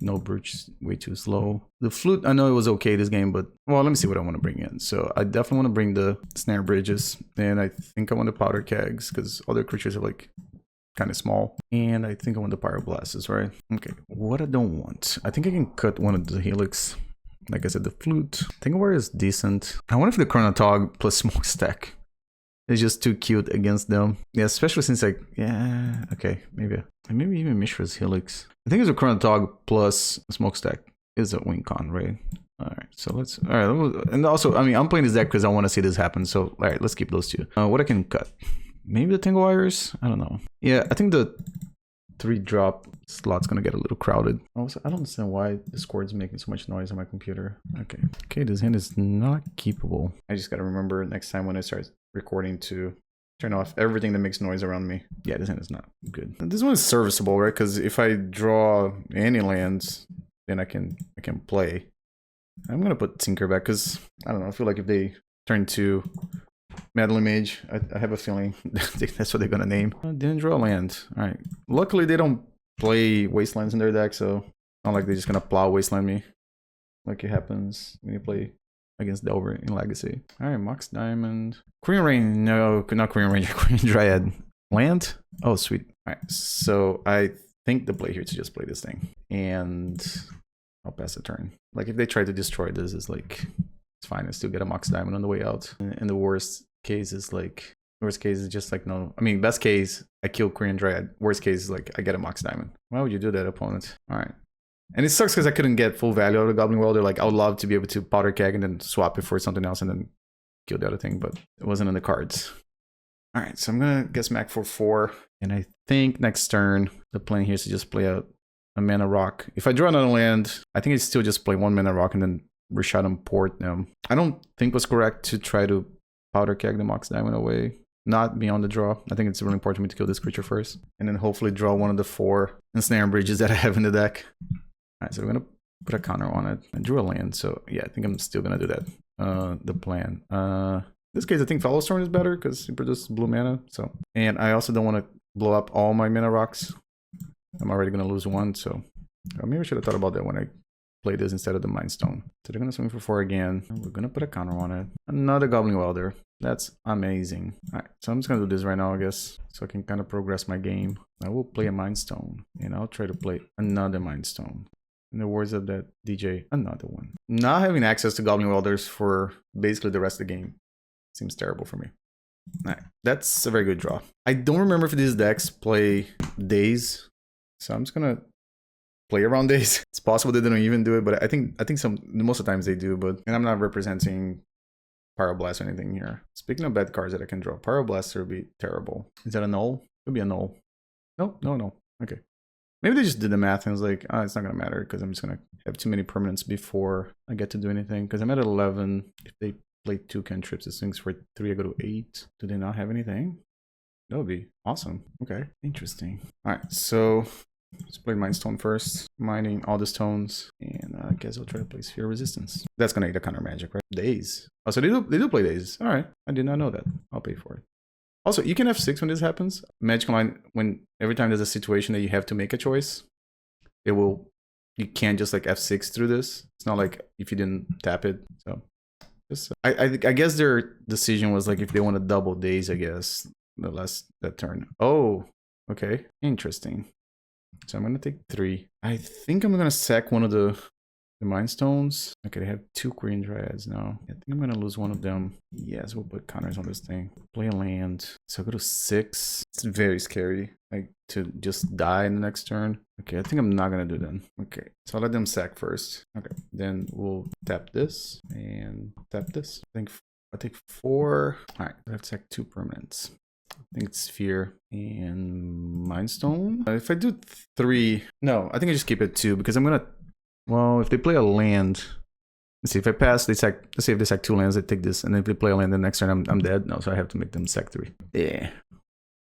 [SPEAKER 1] Null Brooch is way too slow. The Flute, I know it was okay this game, but... Well, let me see what I want to bring in. So I definitely want to bring the Ensnaring Bridges. And I think I want the Powder Kegs, because other creatures are like... kind of small, and I think I want the Pyroblast, right? Okay, what I don't want, I think I can cut one of the Helix. Like I said, the Flute. Tangle Wire is decent. I wonder if the Chronatog plus Smokestack is just too cute against them. Yeah, especially since like, yeah, okay, maybe even Mishra's Helix. I think it's a Chronatog plus Smokestack is a win con, right? All right, so let's, all right, and also, I mean, I'm playing this deck because I want to see this happen. So, all right, let's keep those 2. What I can cut. Maybe the Tangle Wires? I don't know. Yeah, I think the 3-drop slot's gonna get a little crowded. Also, I don't understand why Discord's making so much noise on my computer. Okay. Okay, this hand is not keepable. I just gotta remember next time when I start recording to turn off everything that makes noise around me. Yeah, this hand is not good. This one is serviceable, right? Because if I draw any lands, then I can play. I'm gonna put Tinker back because I don't know. I feel like if they turn to Meddling Mage, I have a feeling that's what they're gonna name. Didn't draw land. Alright. Luckily they don't play Wastelands in their deck, so not like they're just gonna plow Wasteland me. Like it happens when you play against Delver in Legacy. Alright, Mox Diamond. Korean Rain, no, not Korean Ranger, Korean Dryad. Land? Oh, sweet. Alright, so I think the play here to just play this thing. And I'll pass the turn. Like if they try to destroy this, it's like... It's fine, I still get a Mox Diamond on the way out. And the worst case is like... Worst case is just like no... I mean, best case, I kill Korean Dryad. Worst case is like, I get a Mox Diamond. Why would you do that, opponent? Alright. And it sucks because I couldn't get full value out of the Goblin Welder. Like, I would love to be able to Powder Keg and then swap it for something else and then kill the other thing, but it wasn't in the cards. Alright, so I'm gonna get smack for 4. And I think next turn, the plan here is to just play a mana rock. If I draw another land, I think I still just play 1 mana rock and then Rishadan Port them. I don't think it was correct to try to Powder Keg the Mox Diamond away. Not beyond the draw. I think it's really important for me to kill this creature first. And then hopefully draw one of the 4 Ensnaring Bridges that I have in the deck. Alright, so we're gonna put a counter on it. I drew a land, so yeah, I think I'm still gonna do that. The plan. In this case, I think Fellwar Stone is better because it produces blue mana. So, and I also don't want to blow up all my mana rocks. I'm already gonna lose 1, so maybe I should have thought about that when I play this instead of the Mind Stone. So they're gonna swing for 4 again. We're gonna put a counter on it. Another Goblin Welder. That's amazing. Alright, so I'm just gonna do this right now, I guess, so I can kind of progress my game. I will play a Mind Stone, and I'll try to play another Mind Stone. In the words of that DJ, another one. Not having access to Goblin Welders for basically the rest of the game seems terrible for me. Alright, that's a very good draw. I don't remember if these decks play days, so I'm just gonna play around days. It's possible they don't even do it, but I think most of the times they do. But and I'm not representing Pyroblast or anything here. Speaking of bad cards that I can draw, Pyroblast would be terrible. Is that a null? Could be a null. No. Okay. Maybe they just did the math and was like, oh, it's not gonna matter because I'm just gonna have too many permanents before I get to do anything. Because I'm at 11. If they play 2 cantrips, it swings for 3. I go to 8. Do they not have anything? That would be awesome. Okay, interesting. All right, so. Let's play Mind Stone first, mining all the stones, and I guess I'll try to play Sphere Resistance. That's gonna eat a counter magic, right? Days. Oh, so they do play days. All right, I did not know that. I'll pay for it. Also, you can F6 when this happens. Magic Online, when every time there's a situation that you have to make a choice, it will. You can't just like F6 through this. It's not like if you didn't tap it. So, just I guess their decision was like if they want to double days. I guess that turn. Oh, okay, interesting. So I'm gonna take 3. I think I'm gonna sack one of the Mind Stones. Okay, they have 2 Korean Dryads now. I think I'm gonna lose one of them. Yes, we'll put counters on this thing. Play a land. So I go to 6. It's very scary, like to just die in the next turn. Okay, I think I'm not gonna do that. Okay, so I'll let them sack first. Okay, then we'll tap this and tap this. I think I'll take 4. All right, I have to sack 2 permanents. I think it's Sphere and Mind Stone. If I do 3, no, I think I just keep it 2 because I'm gonna. Well, if they play a land, let's see. If I pass, they sack. Let's say if they sack 2 lands, I take this, and if they play a land, the next turn I'm dead. No, so I have to make them sack 3. Yeah.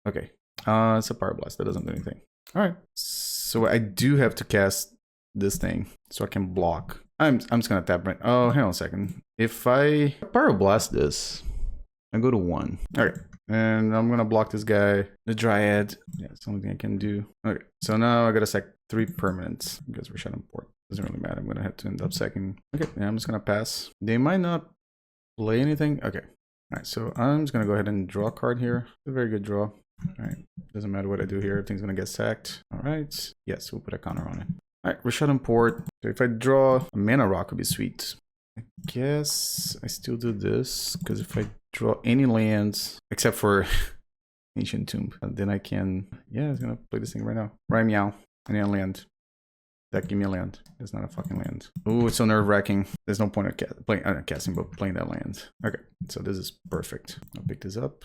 [SPEAKER 1] Okay. It's a Pyroblast. That doesn't do anything. All right. So I do have to cast this thing so I can block. I'm just gonna tap right. Oh, hang on a second. If I Pyroblast this, I go to 1. Okay. And I'm gonna block this guy. The Dryad. Yeah, it's the only thing I can do. Okay. So now I gotta sack 3 permanents because Rishadan Port. Doesn't really matter. I'm gonna have to end up sacking. Okay. Yeah, I'm just gonna pass. They might not play anything. Okay. Alright, so I'm just gonna go ahead and draw a card here. It's a very good draw. Alright. Doesn't matter what I do here, everything's gonna get sacked. Alright. Yes, we'll put a counter on it. Alright, Rishadan Port. So if I draw a mana rock, would be sweet. I guess I still do this, because if I draw any lands, except for Ancient Tomb, then I can, yeah, I'm gonna play this thing right now. Right, meow. I need a land. That give me a land. It's not a fucking land. Ooh, it's so nerve-wracking. There's no point of playing, casting, but playing that land. Okay, so this is perfect. I'll pick this up.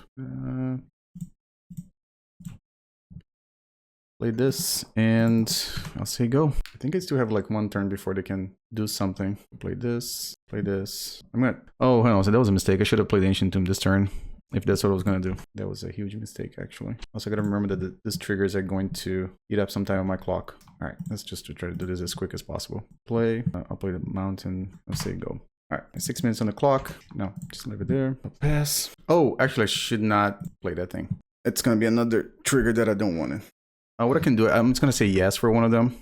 [SPEAKER 1] Play this, and I'll say go. I think I still have like 1 turn before they can do something. Play this, play this. I'm gonna, oh, hang on, so that was a mistake. I should have played Ancient Tomb this turn, if that's what I was gonna do. That was a huge mistake, actually. Also gotta remember that these triggers are going to eat up some time on my clock. All right, let's just try to do this as quick as possible. Play, I'll play the mountain, I'll say go. All right, 6 minutes on the clock. No, just leave it there. I'll pass. Oh, actually I should not play that thing. It's gonna be another trigger that I don't want. What I can do, I'm just gonna say yes for one of them.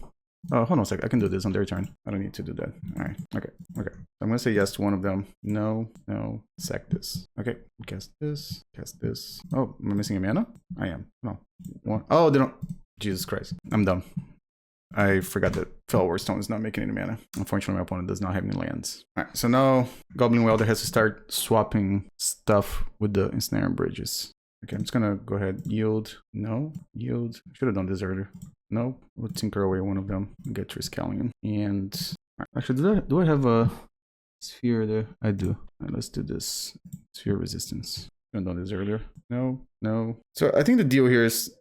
[SPEAKER 1] Oh, hold on a sec. I can do this on their turn. I don't need to do that. All right. Okay. Okay. I'm gonna say yes to one of them. No. No. Sack this. Okay. Cast this. Cast this. Oh, am I missing a mana? I am. No. 1. Oh, they don't. Jesus Christ. I'm dumb. I forgot that Fellwar Stone is not making any mana. Unfortunately, my opponent does not have any lands. All right. So now Goblin Welder has to start swapping stuff with the Ensnaring Bridges. Okay, I'm just gonna go ahead. Yield. No. Yield. Should have done this earlier. No. We'll tinker away one of them and get Triskelion. And actually, do I have a sphere there? I do. Right, let's do this. Sphere resistance. Should have done this earlier. No. No. So I think the deal here is,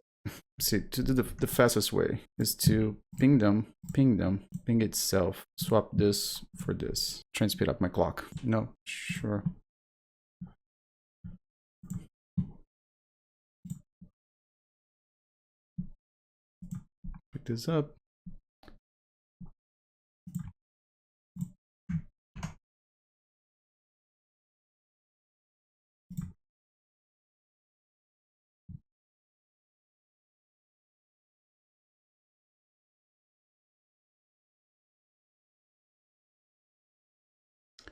[SPEAKER 1] see, to do the fastest way is to ping them, ping itself. Swap this for this. Try and speed up my clock. No. Sure. Pick this up.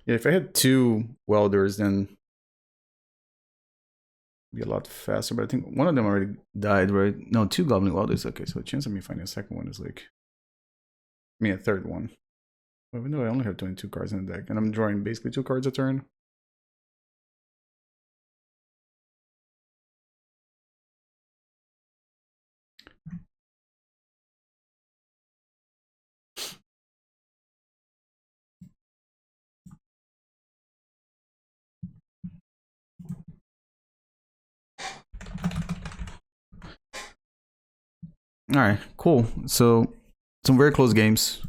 [SPEAKER 1] Yeah, if I had 2 welders, then it'd be a lot faster. But I think one of them already died, right? No, 2 Goblin Welders. Okay, so the chance of me finding a second one is like, I mean, a third one. Even though I only have 22 cards in the deck, and I'm drawing basically 2 cards a turn. All right, cool. So some very close games.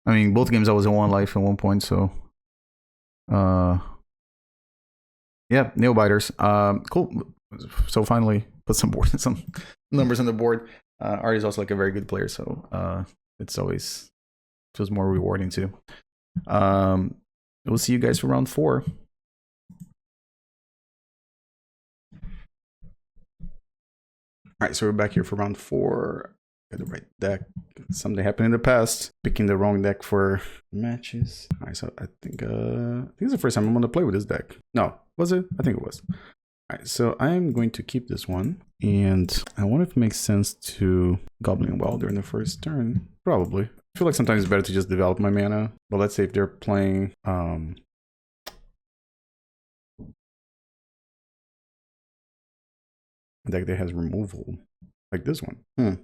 [SPEAKER 1] I mean, both games I was in 1 life at one point. So, yeah, nail biters. Cool. So finally put some numbers on the board. Art is also like a very good player, so it's always feels more rewarding too. We'll see you guys for round 4. All right, so we're back here for round 4. Got the right deck. Something happened in the past. Picking the wrong deck for matches. All right, so I think it's the first time I'm gonna play with this deck. No, was it? I think it was. All right, so I'm going to keep this one, and I wonder if it makes sense to Goblin Welder in the first turn. Probably. I feel like sometimes it's better to just develop my mana. But let's say if they're playing a deck that has removal, like this one. I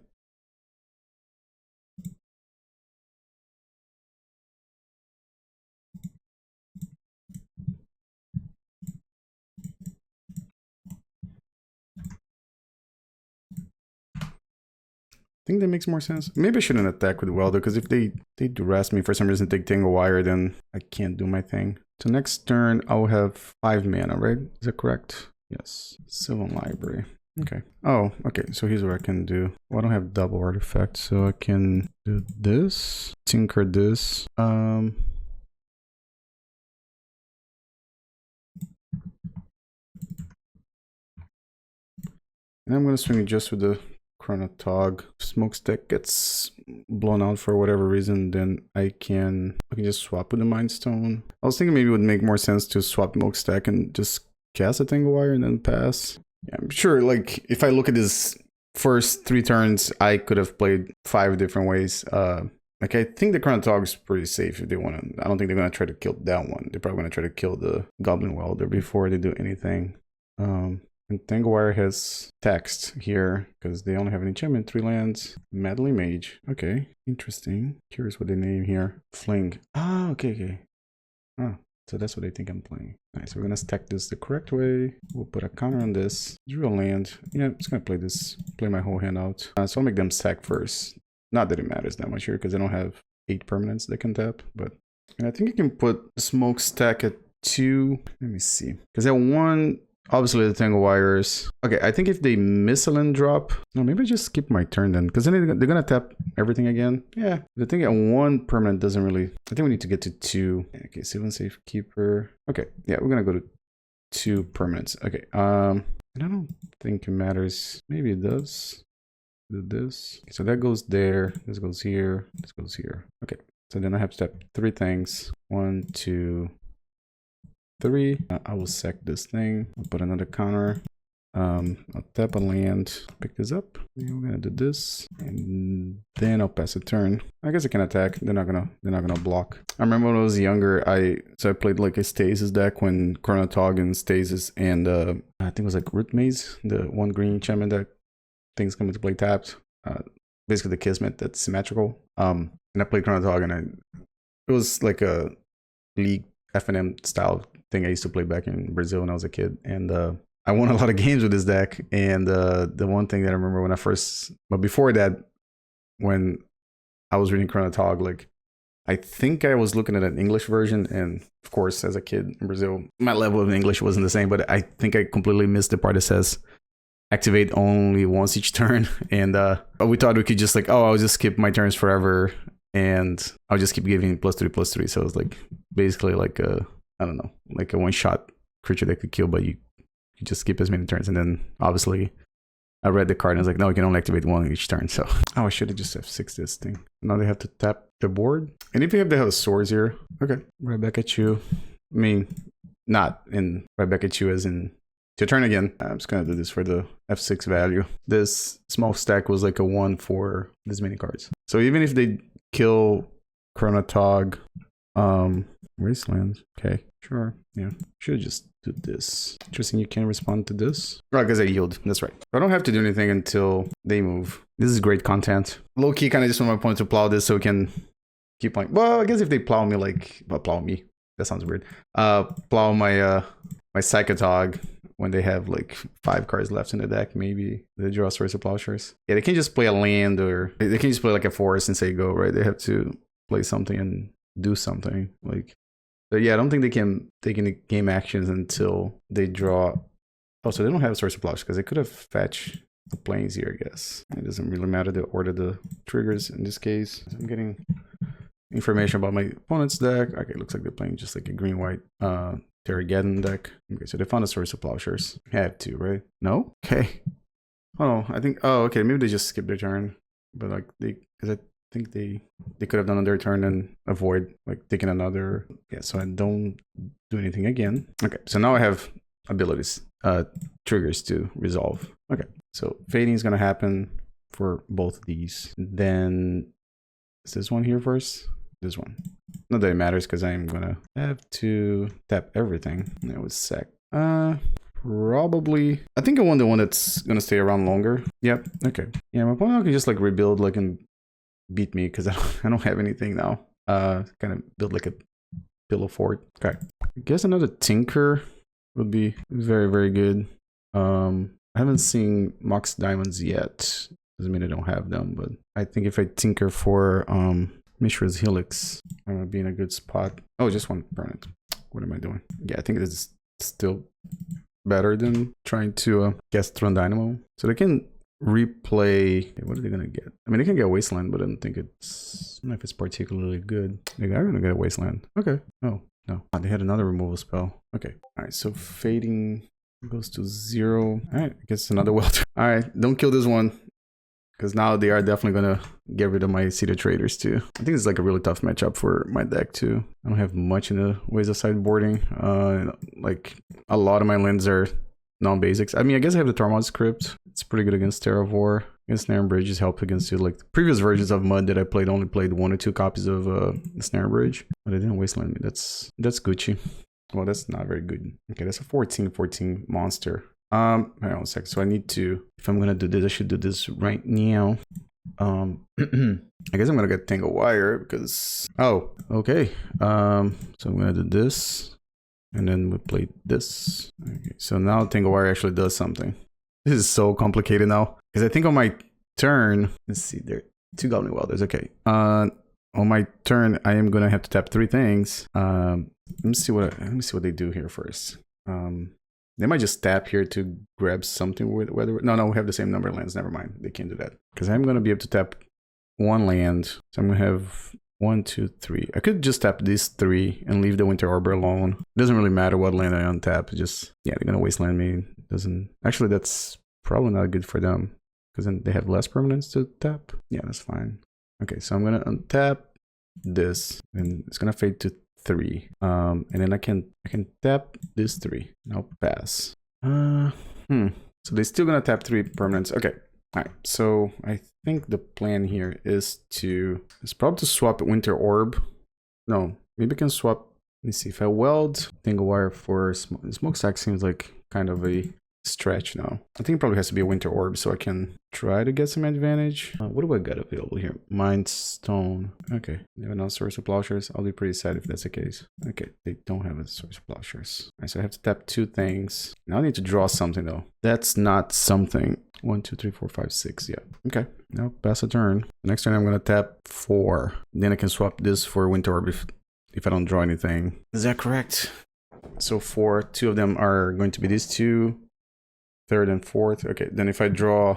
[SPEAKER 1] think that makes more sense. Maybe I shouldn't attack with Welder, because if they duress me for some reason, take Tangle Wire, then I can't do my thing. So next turn, I'll have 5 mana, right? Is that correct? Yes. Sylvan Library. Okay. Oh, okay. So here's what I can do. Well, I don't have double artifact, so I can do this, tinker this. And I'm gonna swing it just with the Chronatog. Smokestack gets blown out for whatever reason, then I can just swap with the Mind Stone. I was thinking maybe it would make more sense to swap Smokestack and just cast a Tangle Wire and then pass. Yeah, I'm sure, like, if I look at his first 3 turns, I could have played 5 different ways. Like, I think the Chronatog is pretty safe if they want to. I don't think they're going to try to kill that one. They're probably going to try to kill the Goblin Welder before they do anything. And Tangle Wire has text here because they only have an enchantment, 3 lands. Meddling Mage. Okay, interesting. Curious what they name here. Fling. Ah, okay. Ah, so that's what I think I'm playing. Nice, we're gonna stack this the correct way. We'll put a counter on this. Draw a land. Yeah, I'm just gonna play this. Play my whole hand out. So I'll make them sack first. Not that it matters that much here because I don't have 8 permanents they can tap. But and I think you can put Smokestack at 2. Let me see. Because at 1... Obviously, the Tangle Wires. Okay, I think if they miss a land drop... No, maybe I just skip my turn then. Because then they're going to tap everything again. Yeah, the thing at 1 permanent doesn't really... I think we need to get to 2. Okay, Sylvan Safekeeper. Okay, yeah, we're going to go to 2 permanents. Okay, and I don't think it matters. Maybe it does. Do this. Okay, so that goes there. This goes here. This goes here. Okay, so then I have to tap 3 things. 1, 2... 3. I will sack this thing. I'll put another counter. I'll tap a land, pick this up. And we're gonna do this, and then I'll pass a turn. I guess I can attack. They're not gonna block. I remember when I was younger, I played like a stasis deck when Chronatog and stasis, and I think it was like Root Maze, the 1 green enchantment that things come into play tapped. Basically the Kismet that's symmetrical. And I played Chronatog, and it was like a league FNM style thing I used to play back in Brazil when I was a kid, and I won a lot of games with this deck. And the one thing that I remember when I first, but before that, when I was reading Chronatog, like I think I was looking at an English version, and of course, as a kid in Brazil, my level of English wasn't the same. But I think I completely missed the part that says activate only once each turn, and we thought we could just like, oh, I'll just skip my turns forever, and I'll just keep giving +3/+3. So it was like basically like a, I don't know, like a 1-shot creature that could kill, but you just skip as many turns. And then obviously I read the card and I was like, no, you can only activate 1 each turn. So oh, I should have just F6 this thing. Now they have to tap the board. And if you have the swords here, okay, right back at you. I mean, not in right back at you as in your turn again. I'm just gonna do this for the F6 value. This small stack was like a 1 for this many cards. So even if they kill Chronatog, Wastelands. Okay, sure. Yeah, should just do this. Interesting, you can respond to this. Right, because I yield. That's right. I don't have to do anything until they move. This is great content. Low key, kind of just want my opponent to plow this so we can keep playing. Well, I guess if they plow me, like, well, plow me. That sounds weird. Plow my my Psychotog when they have like 5 cards left in the deck. Maybe they draw Source of Plowshares. Yeah, they can just play a land, or they can just play like a forest and say go. Right? They have to play something and do something like. So yeah, I don't think they can take any game actions until they draw. Oh, so they don't have Source of Plowshares because they could have fetched the planes here, I guess. It doesn't really matter the order the triggers in this case. So I'm getting information about my opponent's deck. Okay, it looks like they're playing just like a green-white Terrageddon deck. Okay, so they found a Source of Plowshares. Have to, right? No? Okay. Oh, I think, oh, okay, maybe they just skipped their turn. But like, because I think they could have done on their turn and avoid like taking another. Yeah, so I don't do anything again. Okay, so now I have abilities, triggers to resolve. Okay, so fading is gonna happen for both of these. Then is this one here first? This one. Not that it matters because I'm gonna have to tap everything. That was sack. Probably. I think I want the one that's gonna stay around longer. Yep. Okay. Yeah, my opponent can just like rebuild like and beat me because I don't have anything now. Kind of build like a pillow fort. Okay. I guess another Tinker would be very, very good. I haven't seen Mox Diamonds yet. Doesn't mean I don't have them, but I think if I Tinker for Mishra's Helix, I'm gonna be in a good spot. Oh, just one permanent. What am I doing? Yeah, I think it is still better than trying to guess Thran Dynamo. So they can replay. What are they gonna get? I mean, they can get Wasteland, but I don't think it's. I don't know if it's particularly good. They are gonna get a Wasteland. Okay. Oh no, oh, they had another removal spell. Okay. All right. So fading goes to 0. All right. I guess another welder. All right. Don't kill this one. Because now they are definitely going to get rid of my City of Traitors too. I think it's like a really tough matchup for my deck too. I don't have much in the ways of sideboarding. Like a lot of my lands are non-basics. I mean, I guess I have the Tormod Crypt. It's pretty good against Terravor. Ensnaring Bridge has helped against it. Like the previous versions of Mud that I played only played 1 or 2 copies of Ensnaring Bridge. But they didn't wasteland me. That's Gucci. Well, that's not very good. Okay, that's a 14/14 monster. Hang on a second. So I need to, if I'm gonna do this, I should do this right now. I guess I'm gonna get Tangle Wire because, oh, okay. So I'm gonna do this, and then we play this. Okay, so now Tangle Wire actually does something. This is so complicated now because I think on my turn, let's see, there are 2 Goblin Welders. Okay. On my turn, I am gonna have to tap 3 things. Let me see what they do here first. They might just tap here to grab something with whether. No, we have the same number of lands. Never mind. They can't do that. Because I'm going to be able to tap 1 land. So I'm going to have 1, 2, 3. I could just tap these 3 and leave the Winter Orb alone. It doesn't really matter what land I untap. Just, yeah, they're going to wasteland me. Doesn't. Actually, that's probably not good for them. Because then they have less permanents to tap. Yeah, that's fine. Okay, so I'm going to untap this. And it's going to fade to 3. And then I can tap this 3. I'll pass. So they're still gonna tap 3 permanents. Okay. Alright. So I think the plan here is probably to swap Winter Orb. No, maybe I can swap. Let me see if I weld Tangle Wire for Smokestack seems like kind of a stretch now. I think it probably has to be a Winter Orb so I can try to get some advantage. What do I got available here? Mind Stone. Okay, they have another Source of Plowshares. I'll be pretty sad if that's the case. Okay, they don't have a Source of Plowshares. Alright, so I have to tap 2 things. Now I need to draw something though. That's not something. 1, 2, 3, 4, 5, 6. Yeah. Okay. Now pass a turn. The next turn I'm gonna tap 4. Then I can swap this for Winter Orb if I don't draw anything. Is that correct? So 4, 2 of them are going to be these 2. 3rd and 4th. Okay, then if I draw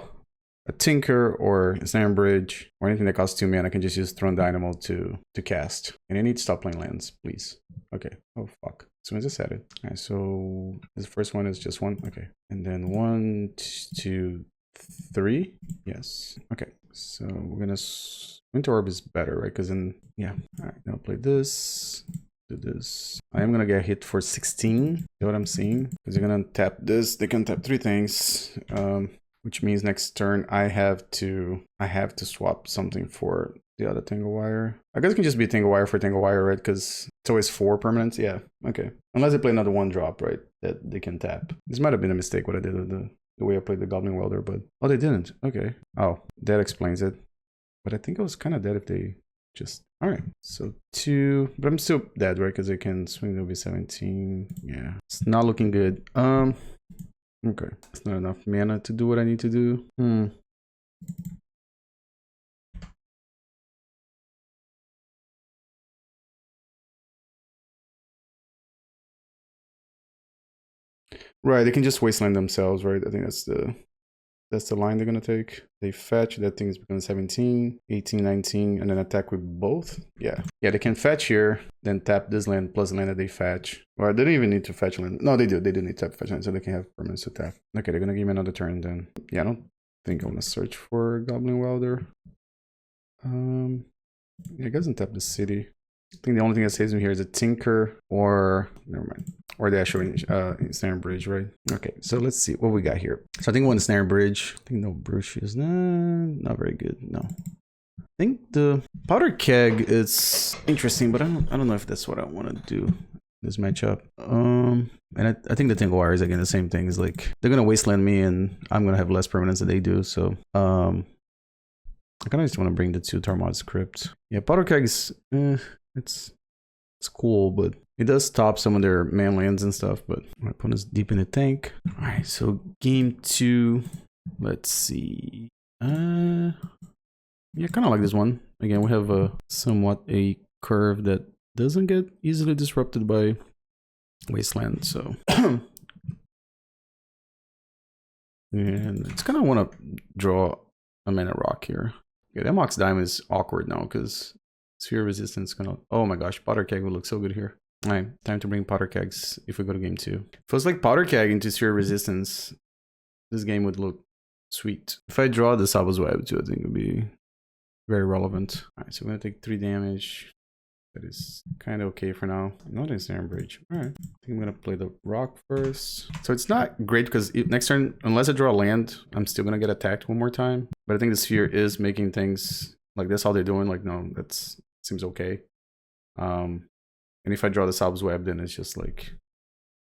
[SPEAKER 1] a Tinker or Ensnaring Bridge or anything that costs 2 mana, I can just use Thran Dynamo to cast. And I need to stop playing lands, please. Okay. Oh fuck. So I just said it. Alright, so this first one is just 1. Okay. And then 1, 2, 3. Yes. Okay. So we're gonna Winter Orb is better, right? Because then yeah. Alright, now play this. This. I am gonna get hit for 16. You know what I'm seeing? Because they're gonna tap this. They can tap 3 things, which means next turn I have to swap something for the other Tangle Wire. I guess it can just be Tangle Wire for Tangle Wire, right? Because it's always 4 permanents. Yeah. Okay. Unless they play another 1-drop, right? That they can tap. This might have been a mistake what I did with the way I played the Goblin Welder, but oh, they didn't. Okay. Oh, that explains it. But I think I was kind of dead if they just. All right, so 2, but I'm still dead, right? Because I can swing over 17. Yeah, it's not looking good. Okay, it's not enough mana to do what I need to do. Right, they can just wasteland themselves, right? I think that's the line they're gonna take. They fetch, that thing is becoming 17, 18, 19, and then attack with both. Yeah, they can fetch here, then tap this land plus the land that they fetch. Or they don't even need to fetch land. No, they do need to tap fetch land, so they can have permanents to tap. Okay, they're gonna give me another turn then. Yeah, I don't think I wanna search for Goblin Welder. Yeah, it doesn't tap the city. I think the only thing that saves me here is a Tinker or never mind. Or the actual Ensnaring Bridge, right? Okay, so let's see what we got here. So I think one Ensnaring Bridge. I think Null Brooch is not very good. No. I think the Powder Keg is interesting, but I don't know if that's what I want to do this matchup. And I think the Tangle Wire is again the same thing. Is like they're gonna wasteland me, and I'm gonna have less permanents than they do. So I kind of just want to bring the 2 Tormod's Crypt. Yeah, Powder Keg is it's cool, but it does stop some of their man lands and stuff. But my opponent's deep in the tank. All right, so game 2. Let's see. Yeah, kind of like this one. Again, we have a somewhat a curve that doesn't get easily disrupted by wasteland. So
[SPEAKER 2] And it's kind of want to draw a mana rock here. Yeah, that Mox Diamond is awkward now because Sphere Resistance gonna. Oh my gosh, Powder Keg would look so good here. Alright, time to bring Powder Kegs if we go to game 2. Feels like Powder Keg into Sphere Resistance, this game would look sweet. If I draw the Tsabo's Web too, I think it would be very relevant. Alright, so we're gonna take 3 damage. That is kind of okay for now. Not Ensnaring Bridge. Alright, I think I'm gonna play the rock first. So it's not great because next turn, unless I draw a land, I'm still gonna get attacked one more time. But I think the Sphere is making things like that's all they're doing. Like, no, that's seems okay. And if I draw the Tsabo's Web, then it's just like,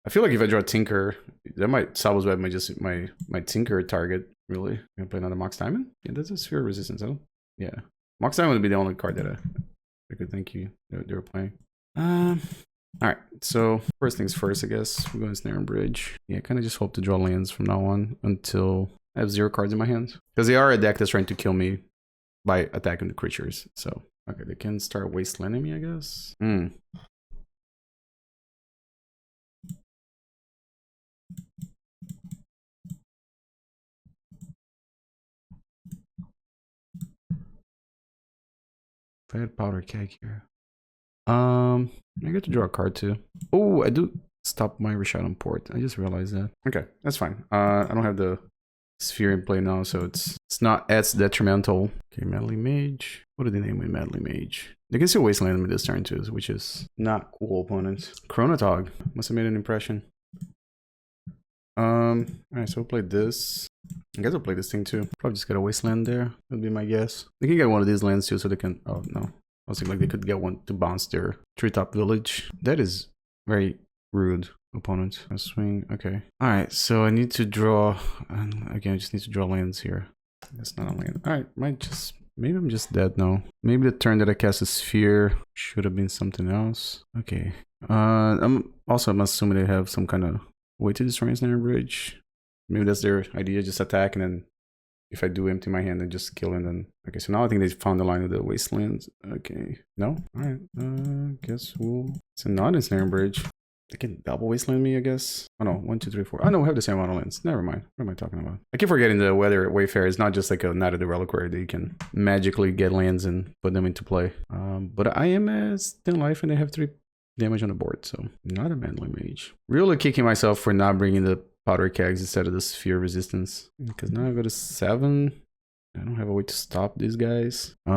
[SPEAKER 2] I feel like if I draw Tinker, that might Tsabo's Web might just my Tinker target. Really, I'm gonna play another Mox Diamond. Yeah, that's a Sphere Resistance. I don't. Yeah, Mox Diamond would be the only card that I could think they were playing. All right. So first things first, I guess we're going to Ensnaring Bridge. Yeah, kind of just hope to draw lands from now on until I have 0 cards in my hand because they are a deck that's trying to kill me by attacking the creatures. So okay, they can start wastelanding me, I guess. If I had Powder Keg here. I get to draw a card too. Oh, I do stop my Rishadan Port. I just realized that. Okay, that's fine. I don't have the Sphere in play now, so it's not as detrimental. Okay, Meddling Mage. What did they name with Meddling Mage? They can still wasteland me this turn too, which is not cool opponents. Chronatog must have made an impression. Alright, so we'll play this. I guess I'll play this thing too. Probably just get a wasteland there. Would be my guess. They can get one of these lands too, so they can. Oh no, I was thinking like they could get one to bounce their treetop village. That is very rude, opponent. A swing. Okay. All right, so I need to draw. And again, I just need to draw lands here. That's not a land. All right, maybe I'm just dead now. Maybe the turn that I cast a Sphere should have been something else. Okay. I'm assuming they have some kind of way to destroy Ensnaring Bridge. Maybe that's their idea, just attack, and then if I do empty my hand and just kill, and then okay. So now I think they found the line of the wastelands. Okay, no, all right. Guess we'll. It's a non-Ensnaring Bridge. They can double wasteland me, I guess. Oh no, 1, 2, 3, 4. Oh no, we have the same amount of lands. Never mind. What am I talking about? I keep forgetting the Weather Wayfarer is not just like a Knight of the Reliquary that you can magically get lands and put them into play. But I am as 10 life and they have 3 damage on the board, so not a Meddling Mage. Really kicking myself for not bringing the Powder Kegs instead of the Sphere Resistance, because now I go to 7. I don't have a way to stop these guys. If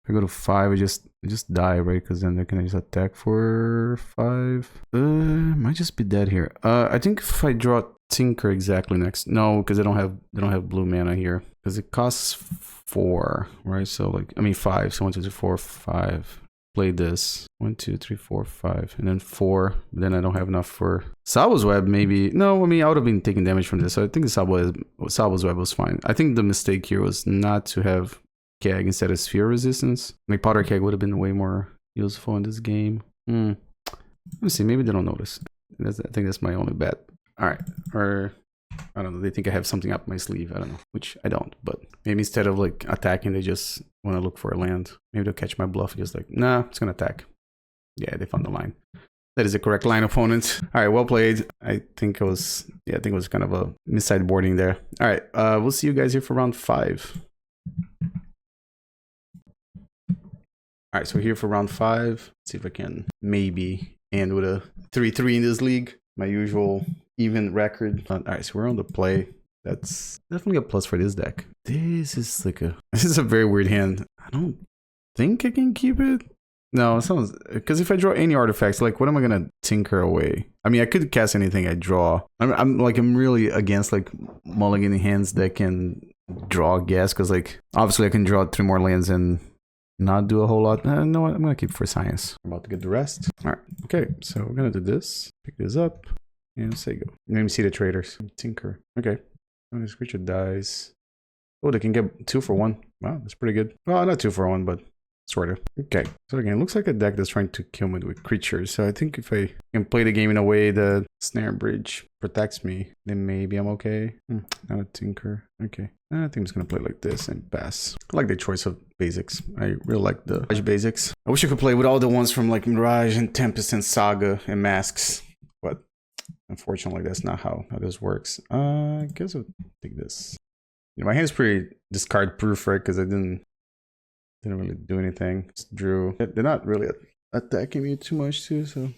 [SPEAKER 2] I go to 5, I just die, right? Because then they can just attack for 5. Might just be dead here. I think if I draw Tinker exactly next, no, because they don't have blue mana here, because it costs 4, right? So like, I mean 5. So 1, 2, 3, 4, 5. Play this 1, 2, 3, 4, 5, and then 4. But then I don't have enough for Tsabo's Web. Maybe no. I mean, I would have been taking damage from this. So I think the Tsabo's Web was fine. I think the mistake here was not to have Keg instead of Sphere Resistance. Like Powder Keg would have been way more useful in this game. Let me see. Maybe they don't notice. I think that's my only bet. All right, or I don't know. They think I have something up my sleeve. I don't know, which I don't. But maybe instead of like attacking, they just want to look for a land. Maybe they'll catch my bluff. Just like, nah, it's gonna attack. Yeah, they found the line. That is the correct line, opponent. All right, well played. I think it was kind of a missideboarding there. All right, we'll see you guys here for round 5. All right, so here for round 5. Let's see if I can maybe end with a 3-3 in this league. My usual even record. All right, so we're on the play. That's definitely a plus for this deck. This is a very weird hand. I don't think I can keep it. No, it sounds, because if I draw any artifacts, like what am I gonna tinker away? I mean, I could cast anything I draw. I'm really against like mulliganing hands that can draw gas, because like obviously I can draw 3 more lands and not do a whole lot. No, I'm gonna keep it for science. I'm about to get the rest. All right, okay, so we're gonna do this. Pick this up and say go. Let me see the Traitors. Tinker. Okay, when this creature dies, oh, they can get 2 for 1. Wow, that's pretty good. Well, not 2 for 1, but sort of. Okay, so again, it looks like a deck that's trying to kill me with creatures. So I think if I can play the game in a way that Ensnaring Bridge protects me, then maybe I'm okay. Not a Tinker. Okay, I think I'm just gonna play like this and pass. I like the choice of basics. I really like the Mirage basics. I wish I could play with all the ones from like Mirage and Tempest and Saga and Masks, but unfortunately, that's not how this works. I guess I'll take this. You know, my hand is pretty discard proof, right? Because I didn't really do anything. Just drew. They're not really attacking me too much too, so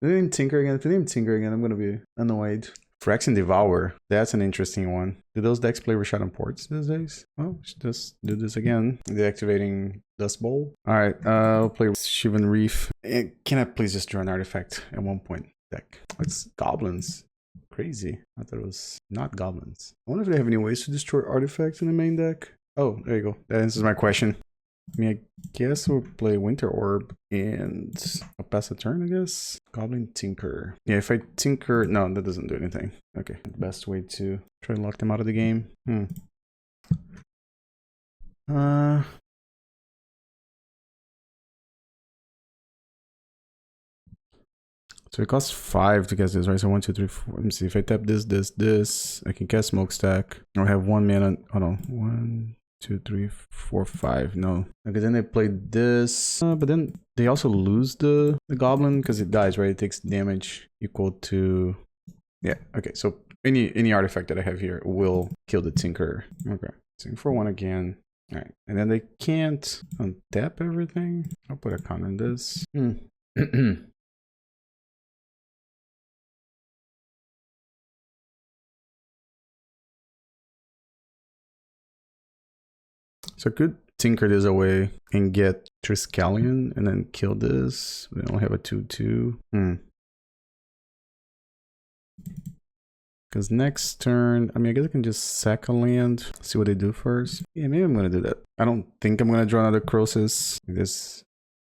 [SPEAKER 2] they didn't tinker again. If they didn't tinker again, I'm gonna be annoyed. Phyrexian Devour. That's an interesting one. Do those decks play Rishadan Ports these days? Oh, just do this again. Deactivating Dust Bowl. Alright, I'll play Shivan Reef. Can I please just draw an artifact at one point deck? It's goblins. Crazy. I thought it was not goblins. I wonder if they have any ways to destroy artifacts in the main deck. Oh, there you go. That answers my question. I mean, I guess we'll play Winter Orb and I'll pass a turn, I guess. Goblin Tinker. Yeah, if I Tinker... No, that doesn't do anything. Okay, best way to try to lock them out of the game. So it costs 5 to cast this, right? So 1, 2, 3, 4. Let me see. If I tap this, I can cast Smokestack. I have 1 mana. Hold on. 1, 2, 3, 4, 5. No. Okay, then they play this. But then they also lose the goblin because it dies, right? It takes damage equal to... Yeah, okay. So any artifact that I have here will kill the Tinker. Okay. So for 1 again. Alright. And then they can't untap everything. I'll put a counter on this. So I could tinker this away and get Triskelion and then kill this. We only have a 2/2. Because next turn, I mean, I guess I can just sack a land, see what they do first. Yeah, maybe I'm going to do that. I don't think I'm going to draw another Crosis. This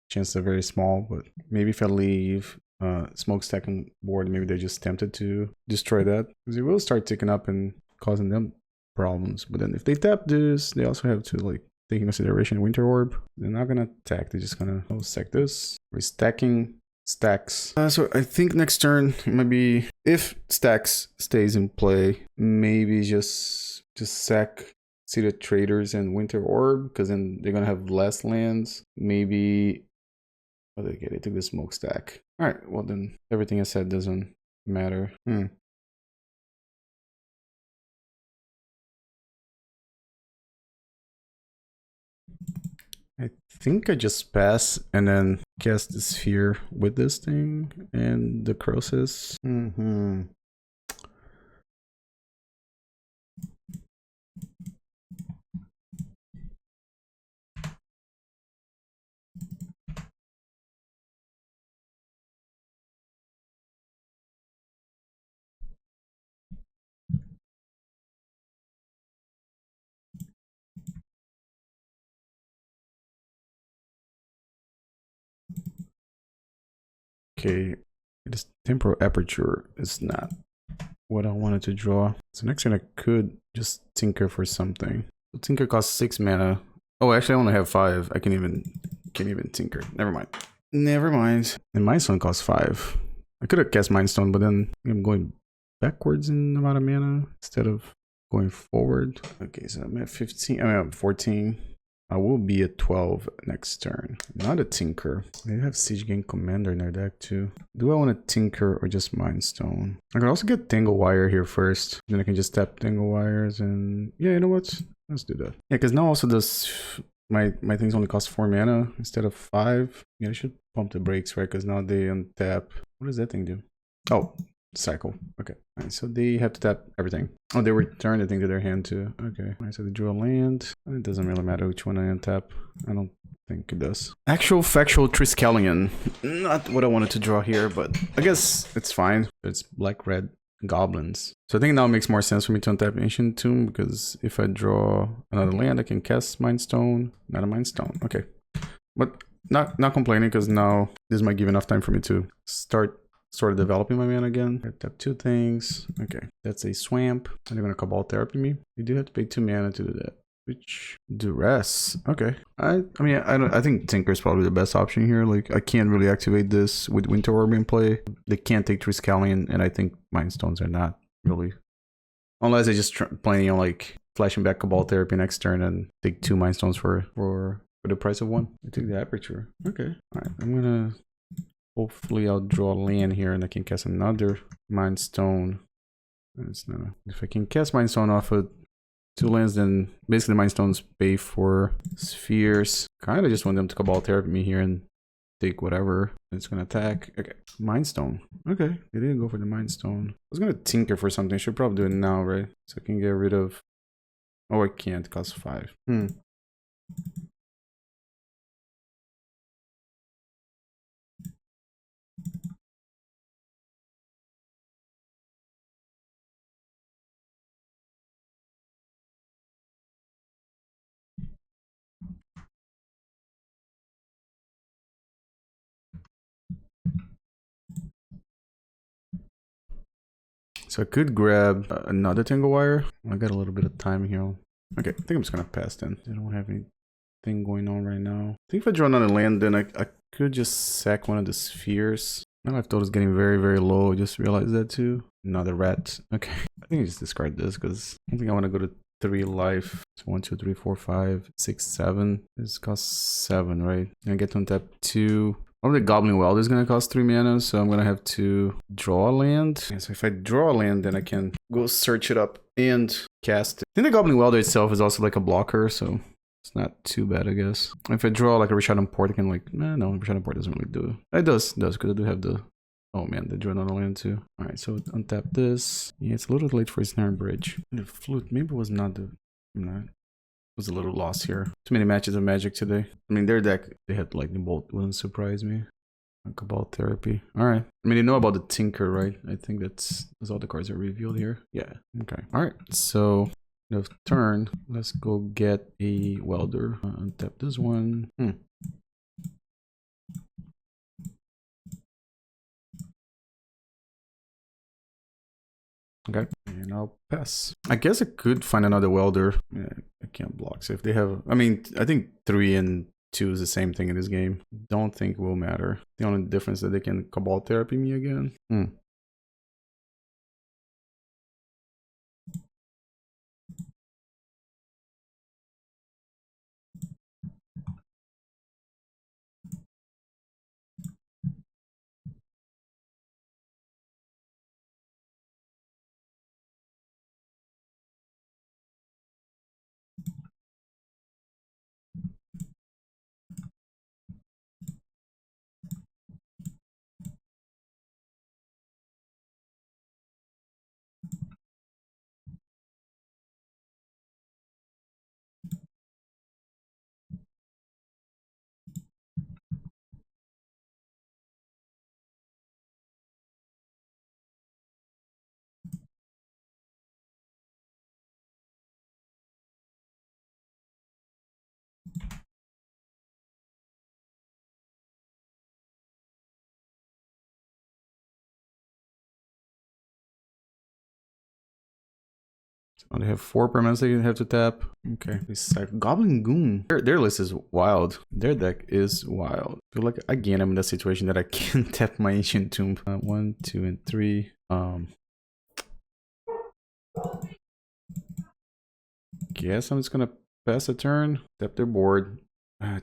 [SPEAKER 2] chances are very small, but maybe if I leave Smokestack on board, maybe they're just tempted to destroy that. Because it will start ticking up and causing them problems. But then if they tap this, they also have to like take into consideration Winter Orb. They're not gonna attack, they're just gonna sack this. We're stacking stacks. So I think next turn it might be, if stacks stays in play, maybe just sack City of Traitors and Winter Orb, because then they're gonna have less lands. Maybe they took the Smokestack. Alright, well then everything I said doesn't matter. I think I just pass and then cast the sphere with this thing and the Crosis. Okay, this Temporal Aperture is not what I wanted to draw. So next turn I could just tinker for something. So tinker costs 6 mana. Oh, actually I only have 5. I can't even tinker. Never mind. And Mindstone costs 5. I could have cast Mindstone, but then I'm going backwards in amount of mana instead of going forward. Okay, so I'm at 15. I'm at 14. I will be at 12 next turn. Not a tinker. They have Siege Gang Commander in their deck too. Do I want to tinker or just Mindstone? I can also get Tangle Wire here first. Then I can just tap Tangle Wires and... Yeah, you know what? Let's do that. Yeah, because now also this... My things only cost 4 mana instead of 5. Yeah, I should pump the brakes, right? Because now they untap. What does that thing do? Oh, cycle. Okay. All right, so they have to tap everything. Oh, they return the thing to their hand too. Okay. All right, so they drew a land. It doesn't really matter which one I untap. I don't think it does. Actual factual Triskelion. Not what I wanted to draw here, but I guess it's fine. It's black-red goblins. So I think now it makes more sense for me to untap Ancient Tomb, because if I draw another land, I can cast Mindstone. Not a Mindstone. Okay. But not complaining, because now this might give enough time for me to start sort of developing my mana again. I tap 2 things. Okay, that's a swamp. And they're gonna Cabal Therapy me. You do have to pay 2 mana to do that. Which duress. Okay. I mean I think Tinker is probably the best option here. Like I can't really activate this with Winter Orb in play. They can't take Triskelion, and I think Mindstones are not really, unless they just planning on like flashing back Cabal Therapy next turn and take 2 Mindstones for the price of 1. I took the Aperture. Okay. All right. I'm gonna Hopefully I'll draw land here and I can cast another Mind Stone. If I can cast Mind Stone off of 2 lands, then basically Mind Stones pay for spheres. Kind of just want them to Cabal Therapy me here and take whatever it's gonna attack. Okay, Mind Stone. Okay, they didn't go for the Mind Stone. I was gonna tinker for something. Should probably do it now, right? So I can get rid of. Oh, I can't. Cost 5. So I could grab another Tangle Wire. I got a little bit of time here. Okay, I think I'm just gonna pass then. I don't have anything going on right now. I think if I draw another land, then I could just sack one of the spheres. Now I thought it was getting very, very low. I just realized that too. Another rat. Okay, I think I just discard this because I don't think I want to go to 3 life. So 1, 2, 3, 4, 5, 6, 7. This costs 7, right? And I get to untap 2. Probably Goblin Welder is going to cost 3 mana, so I'm going to have to draw a land. And so if I draw a land, then I can go search it up and cast it. I think the Goblin Welder itself is also like a blocker, so it's not too bad, I guess. If I draw like a Rishadan Port, I can like, no, Rishadan Port doesn't really do it. It does, because I do have the... Oh man, they drew another land too. Alright, so untap this. Yeah, it's a little late for Ensnaring Bridge. The Flute, maybe it was not the... Was a little lost here. Too many matches of Magic today. I mean, their deck, they had Lightning Bolt. Wouldn't surprise me. Cabal Therapy. Alright. I mean, you know about the Tinker, right? I think that's all the cards are revealed here. Yeah. Okay. Alright. So, end of turn. Let's go get a Welder. Untap this one. Okay, and I'll pass. I guess I could find another Welder. Yeah, I can't block. So if they have, I mean, I think 3 and 2 is the same thing in this game. Don't think it will matter. The only difference is that they can Cabal Therapy me again. So they have 4 permanents they have to tap. Okay. Goblin Goon. Their list is wild. Their deck is wild. I feel like, again, I'm in that situation that I can't tap my Ancient Tomb. 1, 2, and 3. Guess I'm just gonna pass a turn. Tap their board.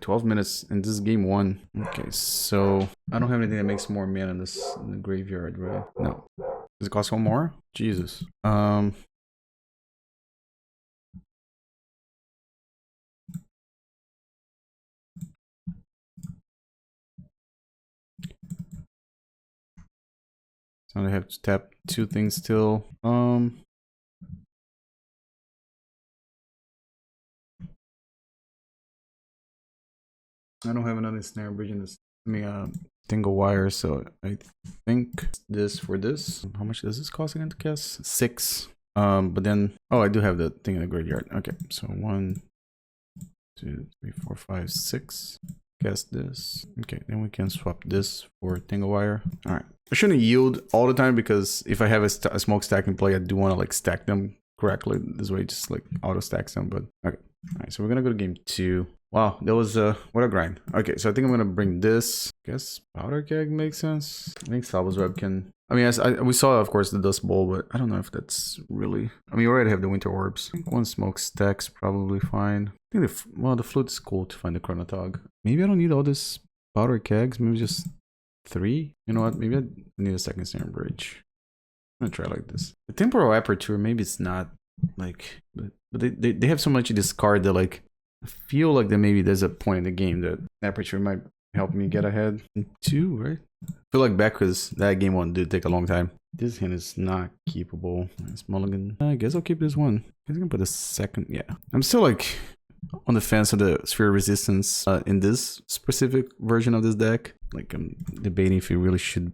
[SPEAKER 2] 12 minutes, and this is game 1. Okay, so I don't have anything that makes more mana in the graveyard, right? No. Does it cost 1 more? Jesus. So I have to tap 2 things still. I don't have another Ensnaring Bridge in this. I mean, Tangle Wire, so I think this for this. How much does this cost again to cast? 6. But then, oh, I do have the thing in the graveyard. Okay, so 1, 2, 3, 4, 5, 6. Cast this. Okay, then we can swap this for Tangle Wire. All right. I shouldn't yield all the time because if I have a Smokestack in play, I do want to like stack them correctly. This way, just like auto stacks them. But okay. All right, so we're gonna go to game 2. Wow, that was what a grind. Okay, so I think I'm gonna bring this. I guess Powder Keg makes sense. I think Tsabo's Web can. I mean, we saw, of course, the Dust Bowl, but I don't know if that's really. I mean, you already have the Winter Orbs. I think 1 Smokestack's probably fine. I think the Flute is cool to find the Chronatog. Maybe I don't need all this Powder Kegs. Maybe just 3. You know what? Maybe I need a second Ensnaring Bridge. I'm gonna try like this. The Temporal Aperture, maybe it's not like, but they have so much to discard that like I feel like that maybe there's a point in the game that Aperture might help me get ahead. 2, right? I feel like back because that game one did take a long time. This hand is not keepable. It's mulligan. I guess I'll keep this one. I'm gonna put a second. Yeah, I'm still like on the fence of the Sphere of Resistance in this specific version of this deck. Like I'm debating if it really should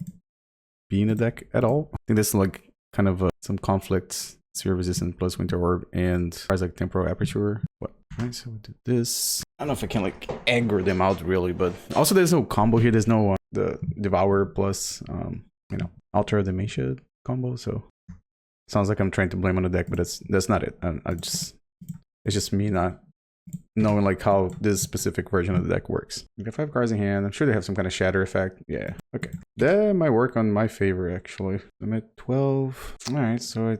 [SPEAKER 2] be in the deck at all. I think there's like kind of some conflict. Sphere of Resistance plus Winter Orb and cards like Temporal Aperture. What? Alright, so we'll do this. I don't know if I can like aggro them out really, but also there's no combo here. There's no the Devour plus you know, Alter the Mishra combo. So sounds like I'm trying to blame on the deck, but that's not it. It's just me not knowing like how this specific version of the deck works. We got 5 cards in hand. I'm sure they have some kind of shatter effect. Yeah, okay. That might work on my favor actually. I'm at 12. Alright, so I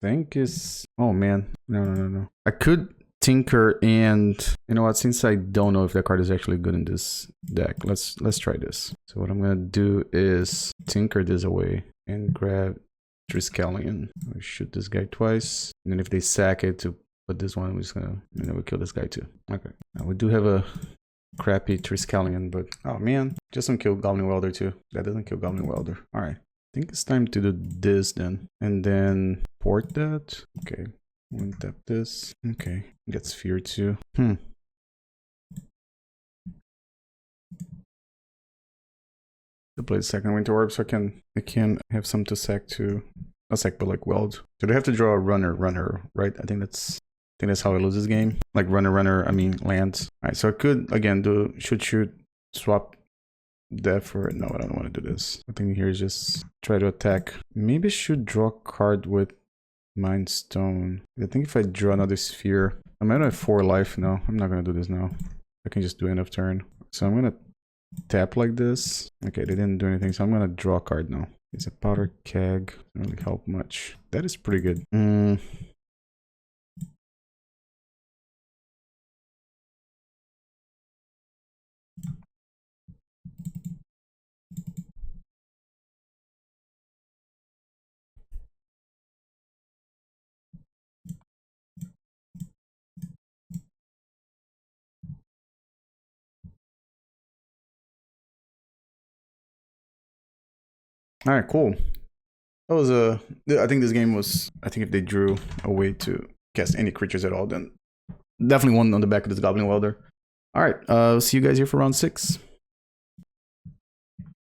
[SPEAKER 2] think is, oh man, no. I could tinker, and you know what, since I don't know if that card is actually good in this deck, let's try this. So what I'm gonna do is tinker this away and grab Triskelion. I'll shoot this guy twice, and then if they sack it to put this one, we're just gonna, and then we'll kill this guy too. Okay, now we do have a crappy Triskelion, but oh man, just don't kill Goblin Welder too. That doesn't kill Goblin Welder. All right, I think it's time to do this then, and then port that. Okay, untap this. Okay, get Sphere too. To play the second Winter Orb, so I can have some to sack to, not sack, but like weld. So they have to draw a runner, right? I think that's how I lose this game. Like runner. I mean lands. All right, so I could again do shoot, swap that for, no, I don't want to do this. I think here is just try to attack. Maybe I should draw a card with Mind Stone. I think if I draw another Sphere, I might have 4 life. No, I'm not gonna do this now. I can just do end of turn. So I'm gonna tap like this. Okay, they didn't do anything, so I'm gonna draw a card now. It's a Powder Keg. Doesn't really help much. That is pretty good. All right, cool. That was I think this game was, I think if they drew a way to cast any creatures at all, then definitely one on the back of this Goblin Welder. All right, see you guys here for round 6. All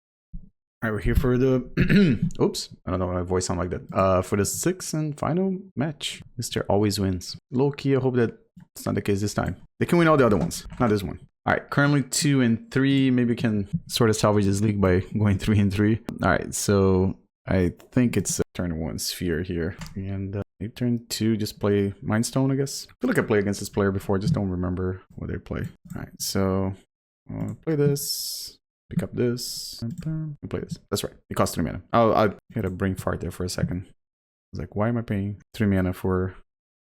[SPEAKER 2] right, we're here for the, oops, I don't know why my voice sound like that. For the 6th and final match. Mr. Always wins. Low key, I hope that it's not the case this time. They can win all the other ones, not this one. All right, currently 2 and 3. Maybe we can sort of salvage this league by going 3 and 3. All right, so I think it's turn 1 Sphere here. And maybe turn 2, just play Mind Stone, I guess. I feel like I played against this player before, just don't remember what they play. All right, so I'll play this, pick up this, and play this. That's right, it costs 3 mana. Oh, I had a brain fart there for a second. I was like, why am I paying 3 mana for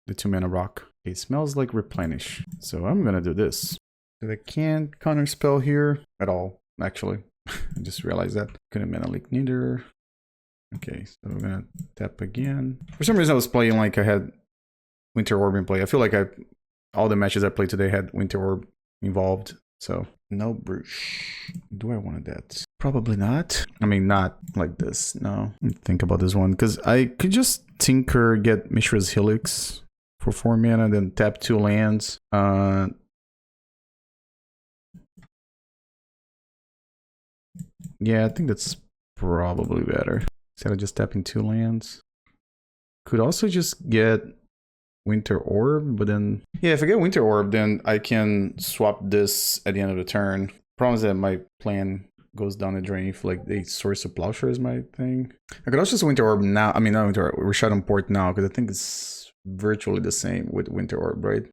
[SPEAKER 2] the 2 mana rock? Okay, it smells like Replenish. So I'm gonna do this. I can't counterspell here at all, actually. I just realized that. Couldn't mana leak neither. Okay, so we're gonna tap again. For some reason I was playing like I had Winter Orb in play. I feel like all the matches I played today had Winter Orb involved. So, Null Brooch. Do I want that? Probably not. I mean, not like this, no. Think about this one, because I could just tinker, get Mishra's Helix for 4 mana, then tap 2 lands. Yeah, I think that's probably better. Instead of just tapping 2 lands. Could also just get Winter Orb, but then... Yeah, if I get Winter Orb, then I can swap this at the end of the turn. Problem is that my plan goes down the drain if like the Source of Plowshare is my thing. I could also just Winter Orb now. I mean, not Winter Orb, Rishadan Port now, because I think it's virtually the same with Winter Orb, right?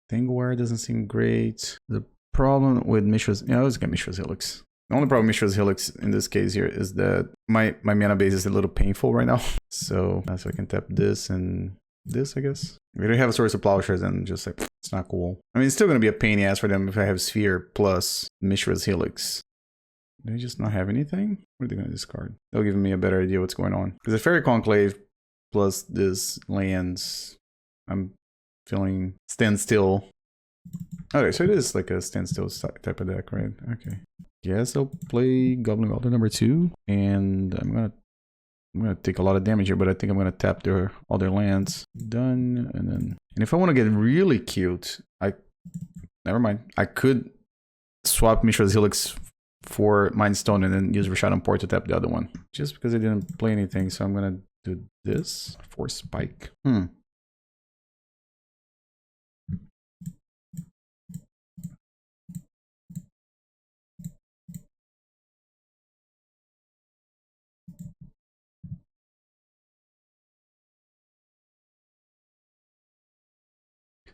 [SPEAKER 2] Tangle Wire doesn't seem great. The problem with Mishra's... Yeah, let's get Mishra's Helix. The only problem with Mishra's Helix in this case here is that my mana base is a little painful right now. So I can tap this and this, I guess. If I don't have a Source of Plowshare, then just like, it's not cool. I mean, it's still going to be a pain in the ass for them if I have Sphere plus Mishra's Helix. they just not have anything? What are they gonna discard? They'll give me a better idea what's going on. Because the Fairy Conclave plus this lands, I'm feeling standstill. Okay, so it is like a standstill type of deck, right? Okay. Yes, I'll play Goblin Welder number 2, and I'm gonna take a lot of damage here, but I think I'm gonna tap all their lands. Done, and if I want to get really cute, never mind. I could swap Mishra's Helix for Mind Stone and then use Rishadan Port to tap the other one. Just because I didn't play anything, so I'm gonna do this. Force Spike.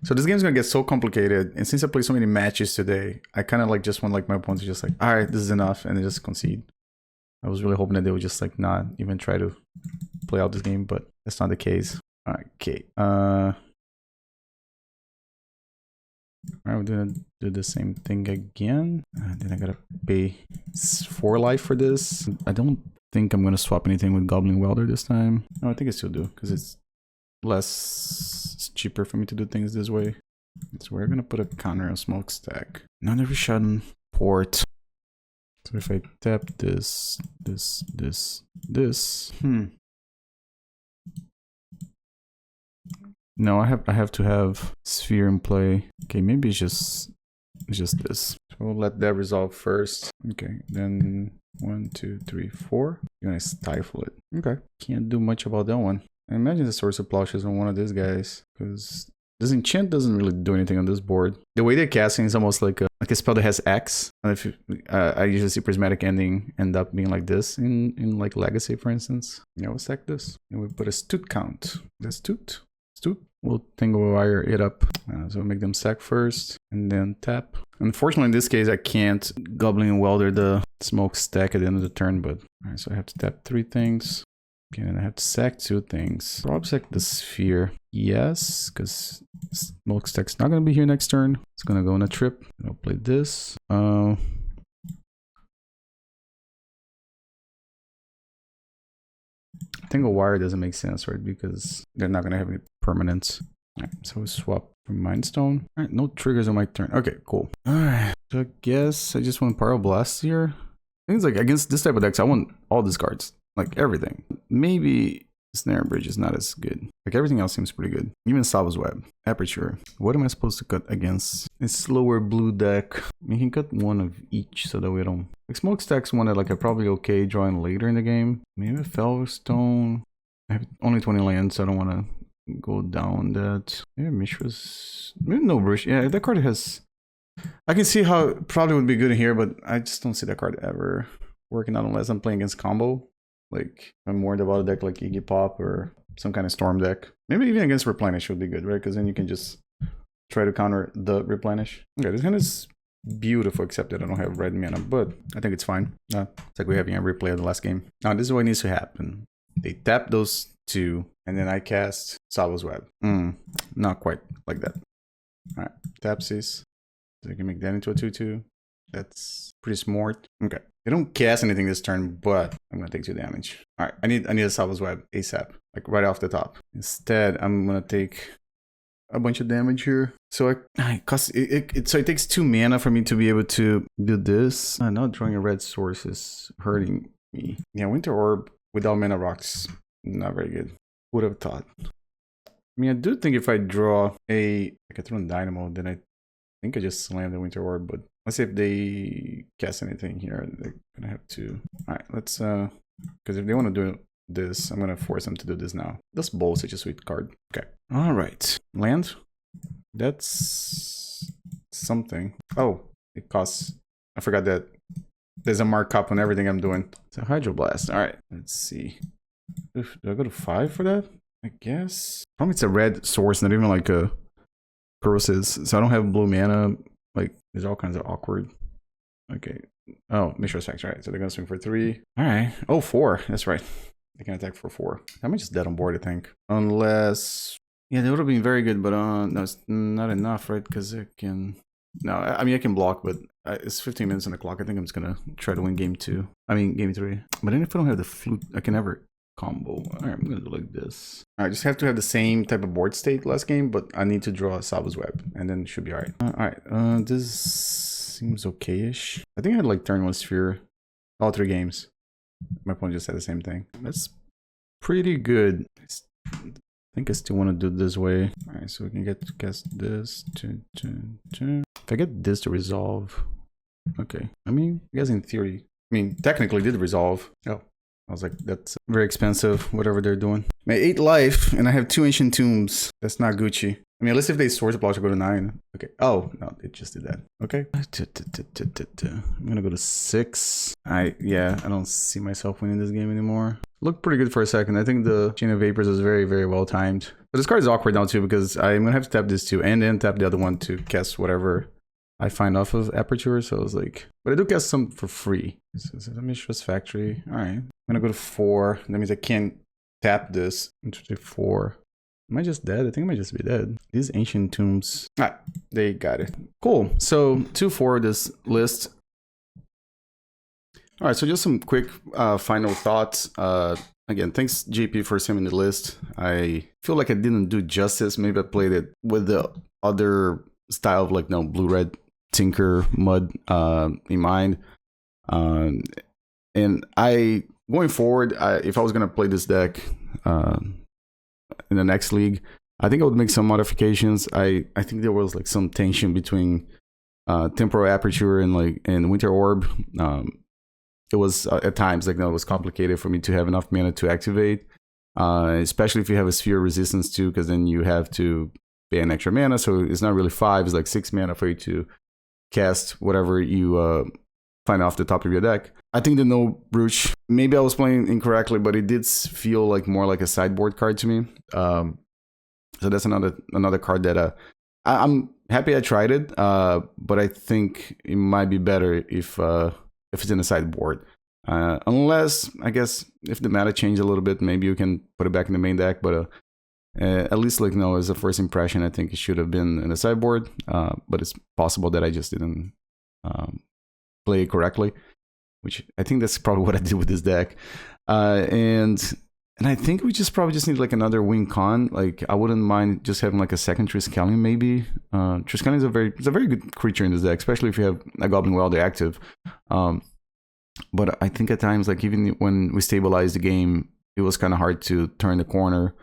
[SPEAKER 2] So this game's gonna get so complicated, and since I played so many matches today, I kind of like just want like my opponents to just like, all right, this is enough, and they just concede. I was really hoping that they would just like not even try to play out this game, but that's not the case. Okay. Alright, we're gonna do the same thing again. Then I gotta pay 4 life for this. I don't think I'm gonna swap anything with Goblin Welder this time. No, I think I still do, because it's cheaper for me to do things this way. So we're gonna put a counter on Smokestack. Another Rishadan Port. So if I tap this. No, I have to have Sphere in play. Okay, maybe it's just this. So we'll let that resolve first. Okay, then 1, 2, 3, 4. You're gonna stifle it. Okay, can't do much about that one. I imagine the Source of Plowshares on one of these guys, because this enchant doesn't really do anything on this board. The way they're casting is almost like a spell that has X. And if I usually see Prismatic Ending end up being like this in like Legacy, for instance. Yeah, we'll stack this, and we put a Stoot count. That's Stoot. We'll Tangle Wire it up. So we'll make them sack first, and then tap. Unfortunately, in this case, I can't Goblin Welder the Smokestack at the end of the turn, but alright, so I have to tap 3 things. Okay, and I have to sack 2 things. Probably sack the Sphere. Yes, because Smokestack's not going to be here next turn. It's going to go on a trip. I'll play this. Tangle Wire doesn't make sense, right? Because they're not going to have any permanents. Alright, so we swap from Mind Stone. Alright, no triggers on my turn. Okay, cool. Alright, so I guess I just want Pyroblast here. I think it's like against this type of decks, I want all these cards. Like everything. Maybe Ensnaring Bridge is not as good. Like everything else seems pretty good. Even Tsabo's Web. Aperture. What am I supposed to cut against? A slower blue deck. We can cut 1 of each so that we don't... Like Smokestack's one that like I'm probably okay drawing later in the game. Maybe a Fellwar Stone. I have only 20 lands, so I don't want to go down that. Maybe Mishra's... Maybe Null Brooch. Yeah, that card has... I can see how it probably would be good here, but I just don't see that card ever working out unless I'm playing against combo. Like, I'm more about a deck like Iggy Pop or some kind of Storm deck. Maybe even against Replenish would be good, right? Because then you can just try to counter the Replenish. Okay, this hand is beautiful, except that I don't have red mana, but I think it's fine. It's like we're having a replay of the last game. Now, this is what needs to happen. They tap those 2, and then I cast Tsabo's Web. Not quite like that. Alright, tapsies. So you can make that into a 2/2. That's pretty smart. Okay. They don't cast anything this turn, but I'm gonna take 2 damage. Alright, I need a Tsabo's Web ASAP. Like right off the top. Instead, I'm gonna take a bunch of damage here. So so it takes 2 mana for me to be able to do this. Not drawing a red source is hurting me. Yeah, Winter Orb without mana rocks, not very good. Would have thought. I mean, I do think if I draw a Thran Dynamo, then I think I just slam the Winter Orb, but let's see if they cast anything here. They're gonna have to. Alright, let's because if they want to do this, I'm gonna force them to do this now. This bowl is such a sweet card. Okay. Alright. Land. That's something. Oh, it costs. I forgot that there's a markup on everything I'm doing. It's a Hydroblast. Alright, let's see. Oof, do I go to 5 for that? I guess. Probably it's a red source, not even like a Crosis. So I don't have blue mana. Like, there's all kinds of awkward. Okay. Oh, Mishra effects, right? So they're gonna swing for 3. Alright. Oh, 4. That's right. They can attack for 4. I'm just dead on board, I think. Unless... Yeah, that would have been very good, but no, it's not enough, right? Because it can... No, I mean, I can block, but it's 15 minutes on the clock. I think I'm just gonna try to win game 2. I mean game 3. But then if I don't have the flute, I can never combo. All right, I'm gonna do like this. I just have to have the same type of board state last game, but I need to draw Tsabo's web, and then it should be all right. All right, this seems okay-ish. I think I had like turn 1 sphere all 3 games. My opponent just had the same thing. That's pretty good. I think I still want to do it this way. All right, so we can get to cast this. If I get this to resolve, okay. I mean, I guess in theory, I mean, technically did resolve. Oh, I was like, that's very expensive, whatever they're doing. My 8 life, and I have 2 ancient tombs. That's not Gucci. I mean, at least if they source a block, I go to 9. Okay. Oh, no, it just did that. Okay. I'm gonna go to 6. Yeah, I don't see myself winning this game anymore. Looked pretty good for a second. I think the Chain of Vapors was very, very well timed. But this card is awkward now too, because I'm gonna have to tap this too, and then tap the other one to cast whatever I find off of Aperture. So I was like, but I do cast some for free. This is a Mishra's Factory. All right. I'm gonna go to 4. That means I can't tap this into 4. Am I just dead? I think I might just be dead. These ancient tombs. Ah, they got it. Cool. So 2 for this list. All right, so just some quick final thoughts. Again, thanks JP for sending the list. I feel like I didn't do justice. Maybe I played it with the other style of like blue-red Tinker Mud in mind. And going forward, if I was gonna play this deck in the next league, I think I would make some modifications. I think there was like some tension between Temporal Aperture and Winter Orb. It was at times like it was complicated for me to have enough mana to activate, especially if you have a sphere resistance too, because then you have to pay an extra mana. So it's not really 5; it's like 6 mana for you to cast whatever you find off the top of your deck. I think the Null Brooch, maybe I was playing incorrectly, but it did feel like more like a sideboard card to me. So that's another card that I'm happy I tried it, but I think it might be better if it's in the sideboard. Unless, I guess, if the meta changed a little bit, maybe you can put it back in the main deck, but at least as a first impression, I think it should have been in the sideboard, but it's possible that I just didn't play it correctly, which I think that's probably what I did with this deck. And I think we probably just need like another win con. Like I wouldn't mind just having like a second Triskelion maybe. Triskelion is a very good creature in this deck, especially if you have a Goblin Welder active. But I think at times, like even when we stabilized the game, it was kind of hard to turn the corner.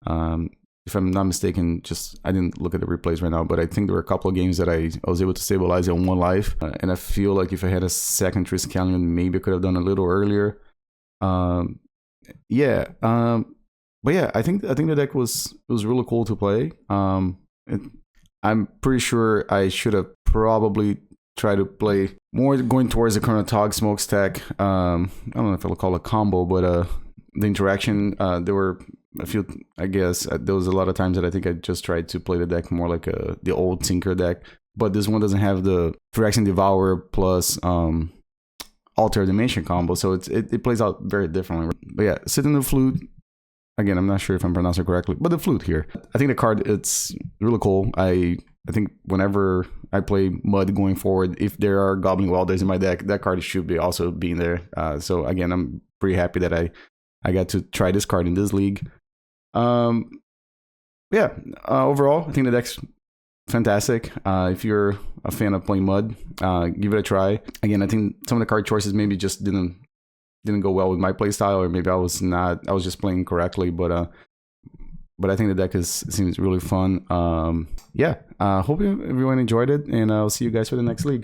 [SPEAKER 2] If I'm not mistaken, I didn't look at the replays right now, but I think there were a couple of games that I was able to stabilize on 1 life. And I feel like if I had a second Triskelion, maybe I could have done a little earlier. But yeah, I think the deck was really cool to play. I'm pretty sure I should have probably tried to play more going towards the Chronatog Smokestack. I don't know if I'll call it a combo, but the interaction, there were a few, I guess, there was a lot of times that I think I just tried to play the deck more like the old Tinker deck, but this one doesn't have the Phyrexian Devourer plus Alter Dimension combo, so it plays out very differently. But yeah, Citanul Flute, again, I'm not sure if I'm pronouncing it correctly, but the flute here. I think the card, it's really cool. I think whenever I play Mud going forward, if there are Goblin Welders in my deck, that card should be also being there. So again, I'm pretty happy that I got to try this card in this league. Overall, I think the deck's fantastic. If you're a fan of playing Mud, give it a try. Again, I think some of the card choices maybe just didn't go well with my playstyle, or maybe I was just playing correctly, but I think the deck seems really fun. Hope everyone enjoyed it, and I'll see you guys for the next league.